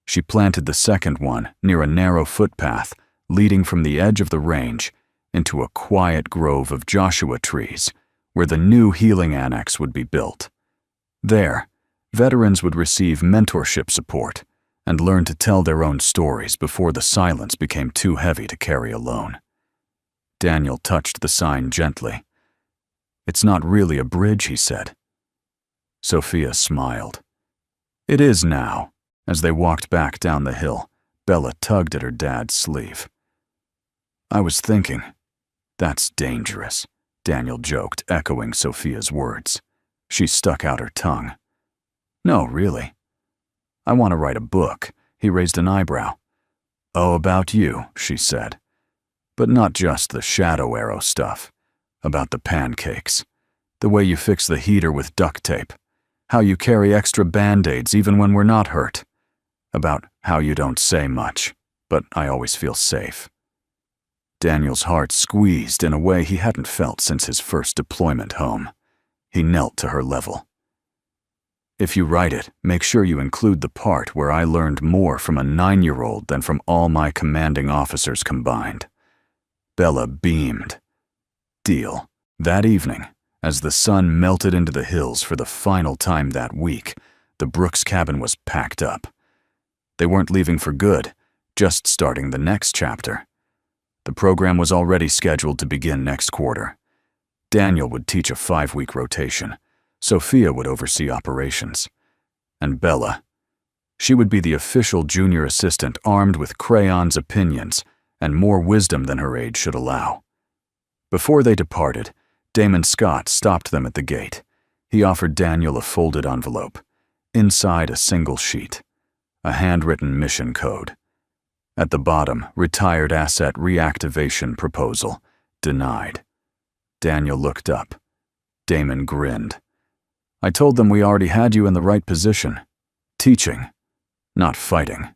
She planted the second one near a narrow footpath leading from the edge of the range into a quiet grove of Joshua trees where the new healing annex would be built. There, veterans would receive mentorship support and learn to tell their own stories before the silence became too heavy to carry alone. Daniel touched the sign gently. "It's not really a bridge," he said. Sophia smiled. "It is now." As they walked back down the hill, Bella tugged at her dad's sleeve. "I was thinking, that's dangerous," Daniel joked, echoing Sophia's words. She stuck out her tongue. "No, really. I want to write a book." He raised an eyebrow. "Oh, about you," she said. "But not just the shadow arrow stuff. About the pancakes. The way you fix the heater with duct tape. How you carry extra Band-Aids even when we're not hurt. About how you don't say much, but I always feel safe." Daniel's heart squeezed in a way he hadn't felt since his first deployment home. He knelt to her level. "If you write it, make sure you include the part where I learned more from a 9-year-old than from all my commanding officers combined." Bella beamed. "Deal." That evening, as the sun melted into the hills for the final time that week, the Brooks cabin was packed up. They weren't leaving for good, just starting the next chapter. The program was already scheduled to begin next quarter. Daniel would teach a 5-week rotation. Sophia would oversee operations. And Bella, she would be the official junior assistant armed with crayons, opinions, and more wisdom than her age should allow. Before they departed, Damon Scott stopped them at the gate. He offered Daniel a folded envelope. Inside, a single sheet. A handwritten mission code. At the bottom, retired asset reactivation proposal. Denied. Daniel looked up. Damon grinned. "I told them we already had you in the right position. Teaching, not fighting."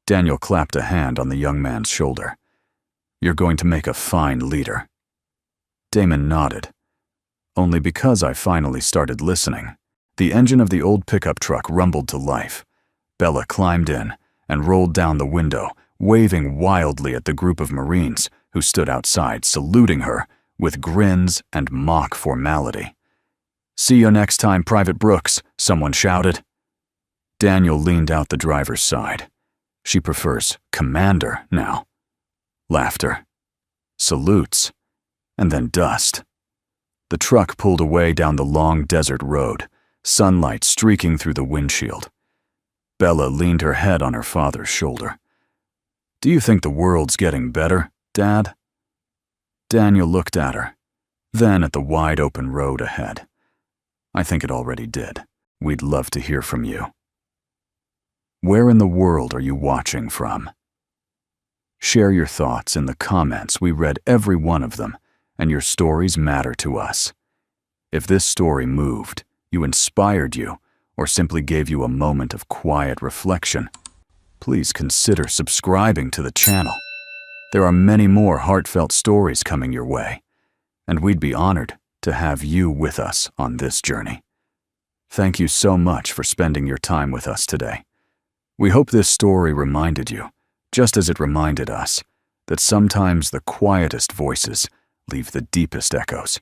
Daniel clapped a hand on the young man's shoulder. "You're going to make a fine leader." Damon nodded. "Only because I finally started listening." The engine of the old pickup truck rumbled to life. Bella climbed in and rolled down the window, waving wildly at the group of Marines who stood outside, saluting her with grins and mock formality. "See you next time, Private Brooks," someone shouted. Daniel leaned out the driver's side. She prefers commander now. Laughter. Salutes. And then dust. The truck pulled away down the long desert road, sunlight streaking through the windshield. Bella leaned her head on her father's shoulder. "Do you think the world's getting better, Dad?" Daniel looked at her, then at the wide-open road ahead. "I think it already did. We'd love to hear from you." Where in the world are you watching from? Share your thoughts in the comments. We read every one of them, and your stories matter to us. If this story moved, inspired you, or simply gave you a moment of quiet reflection, please consider subscribing to the channel. There are many more heartfelt stories coming your way, and we'd be honored to have you with us on this journey. Thank you so much for spending your time with us today. We hope this story reminded you, just as it reminded us, that sometimes the quietest voices leave the deepest echoes.